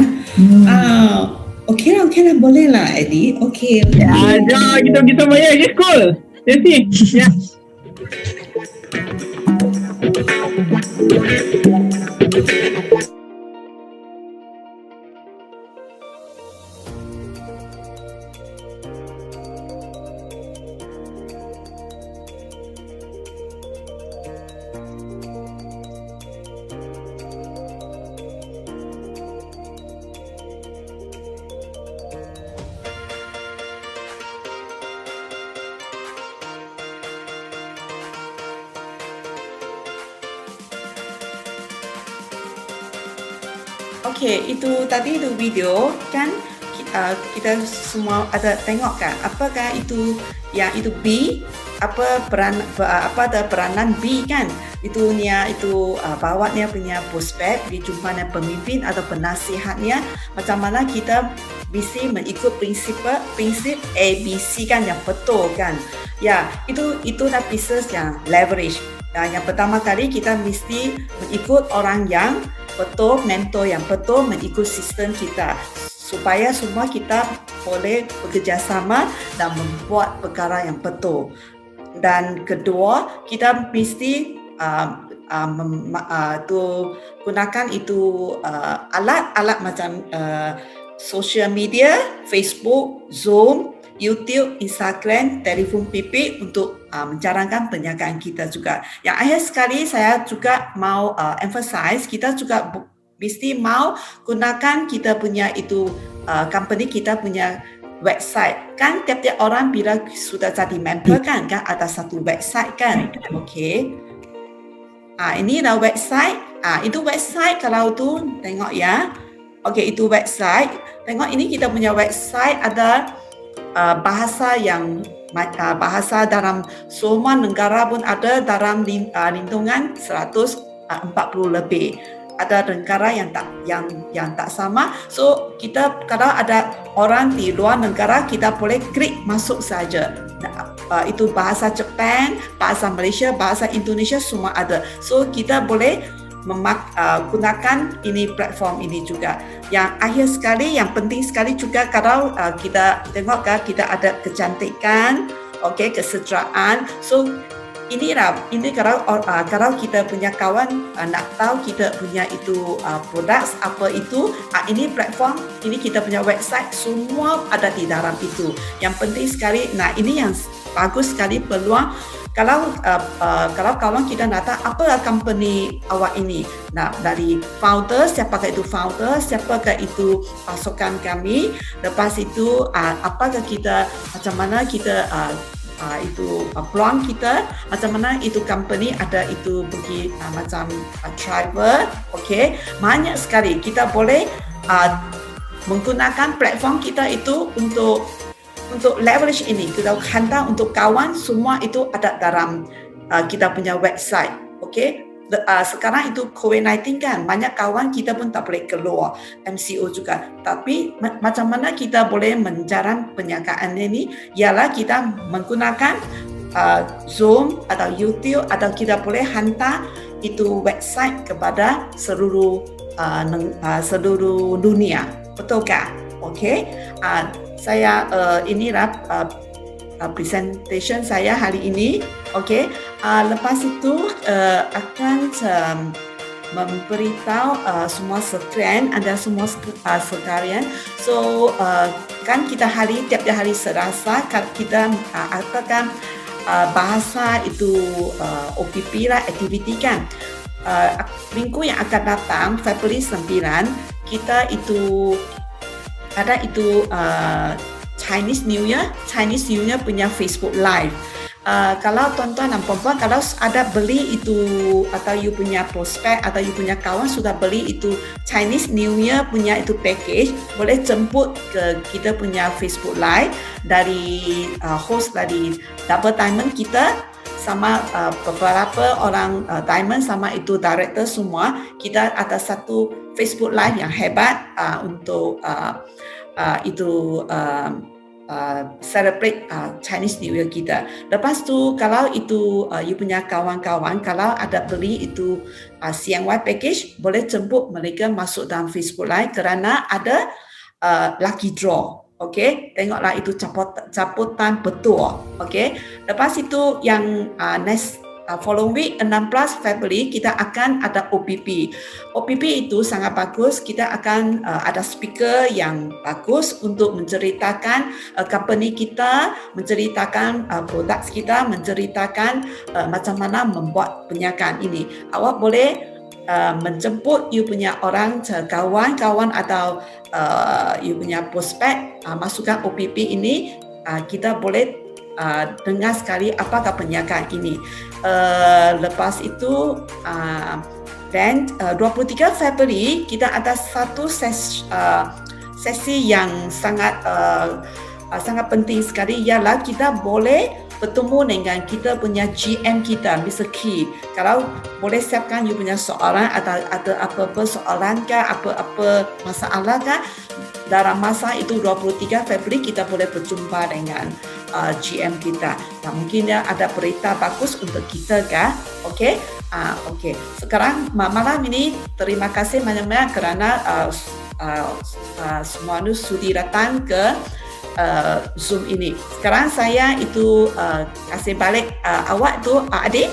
Okey lah, boleh lah Eddie. Okey. Ya, jom kita pergi sama ya. Okay, cool. Nancy. Ya. Okey, itu tadi itu video kan kita semua ada tengok kan apakah itu yang itu B, apa ada peranan B kan, itu bawanya punya prospek dijumpa dengan pemimpin atau penasihatnya, macam mana kita mesti mengikut prinsip ABC kan yang betul kan. Ya, itu dah bisnes yang leverage. Yang pertama kali kita mesti mengikut orang yang betul, mentor yang betul, mengikut sistem kita supaya semua kita boleh bekerjasama dan membuat perkara yang betul. Dan kedua, kita mesti gunakan itu alat-alat macam social media, Facebook, Zoom, YouTube, Instagram, telefon bimbit untuk menjalankan perniagaan kita juga. Yang akhir sekali saya juga mau emphasize, kita juga mesti mau gunakan kita punya itu company kita punya website. Kan tiap-tiap orang bila sudah jadi member kan ada satu website kan. Okey. Ini dah website. Itu website kalau tu tengok ya. Okey, itu website. Tengok ini kita punya website ada bahasa yang bahasa dalam semua negara pun ada dalam lindungan 140 lebih. Ada negara yang tak sama. So kita kalau ada orang di luar negara, kita boleh klik masuk saja. Itu bahasa Jepun, bahasa Malaysia, bahasa Indonesia semua ada. So kita boleh gunakan ini platform ini juga. Yang akhir sekali, yang penting sekali juga kalau kita tengok kita ada kecantikan, kesejahteraan. So ini kalau kita punya kawan nak tahu kita punya itu produk apa itu, ini platform, ini kita punya website, semua ada di dalam itu. Yang penting sekali, ini yang bagus sekali peluang. Kalau kawan kita nak tahu apa company awak ini, dari founder, siapakah itu founder, siapakah itu pasukan kami, lepas itu apakah kita, macam mana kita itu peluang kita, macam mana itu company ada itu pergi macam driver, banyak sekali kita boleh menggunakan platform kita itu untuk leverage ini, kita hantar untuk kawan, semua itu ada dalam kita punya website. Sekarang itu COVID-19 kan, banyak kawan kita pun tak boleh keluar, MCO juga. Tapi macam mana kita boleh menjalan perniagaan ini, ialah kita menggunakan Zoom atau YouTube, atau kita boleh hantar itu website kepada seluruh dunia. Betulkah? Saya inilah presentation saya hari ini. Lepas itu akan memberitahu semua sekalian, ada semua sekalian. So kan kita tiap hari Selasa kita akan bahasa itu OPP lah, aktiviti kan. Minggu yang akan datang, Februari 9, kita itu ada itu Chinese New Year punya Facebook Live. Kalau tuan-tuan dan puan-puan, kalau ada beli itu, atau you punya prospek atau you punya kawan sudah beli itu Chinese New Year punya itu package, boleh jemput ke kita punya Facebook Live dari host dari Double Diamond kita, sama beberapa orang Diamond, sama itu director semua. Kita ada satu Facebook Live yang hebat untuk celebrate Chinese New Year kita. Lepas tu kalau itu you punya kawan-kawan, kalau ada beli itu CNY package, boleh jemput mereka masuk dalam Facebook Live kerana ada lucky draw. Tengoklah itu caputan betul. Lepas itu yang next following week 16 Februari kita akan ada OPP. OPP itu sangat bagus. Kita akan ada speaker yang bagus untuk menceritakan company kita, menceritakan produk kita, menceritakan macam mana membuat perniagaan ini. Awak boleh menjemput you punya orang, kawan-kawan atau you punya prospek, masukkan OPP ini. Kita boleh dengar sekali apakah perniagaan ini. Lepas itu dan 23 Februari kita ada satu sesi yang sangat penting sekali, ialah kita boleh bertemu dengan kita punya GM kita, Mr. Key. Kalau boleh siapkan you punya soalan, atau ada apa-apa soalan kah, apa-apa masalah kah, dalam masa itu 23 Februari kita boleh berjumpa dengan GM kita. Mungkin ada berita bagus untuk kita kah? Okey. Sekarang malam ini terima kasih banyak-banyak kerana semua sudi datang ke Zoom ini. Sekarang saya itu kasih balik awak tu adik.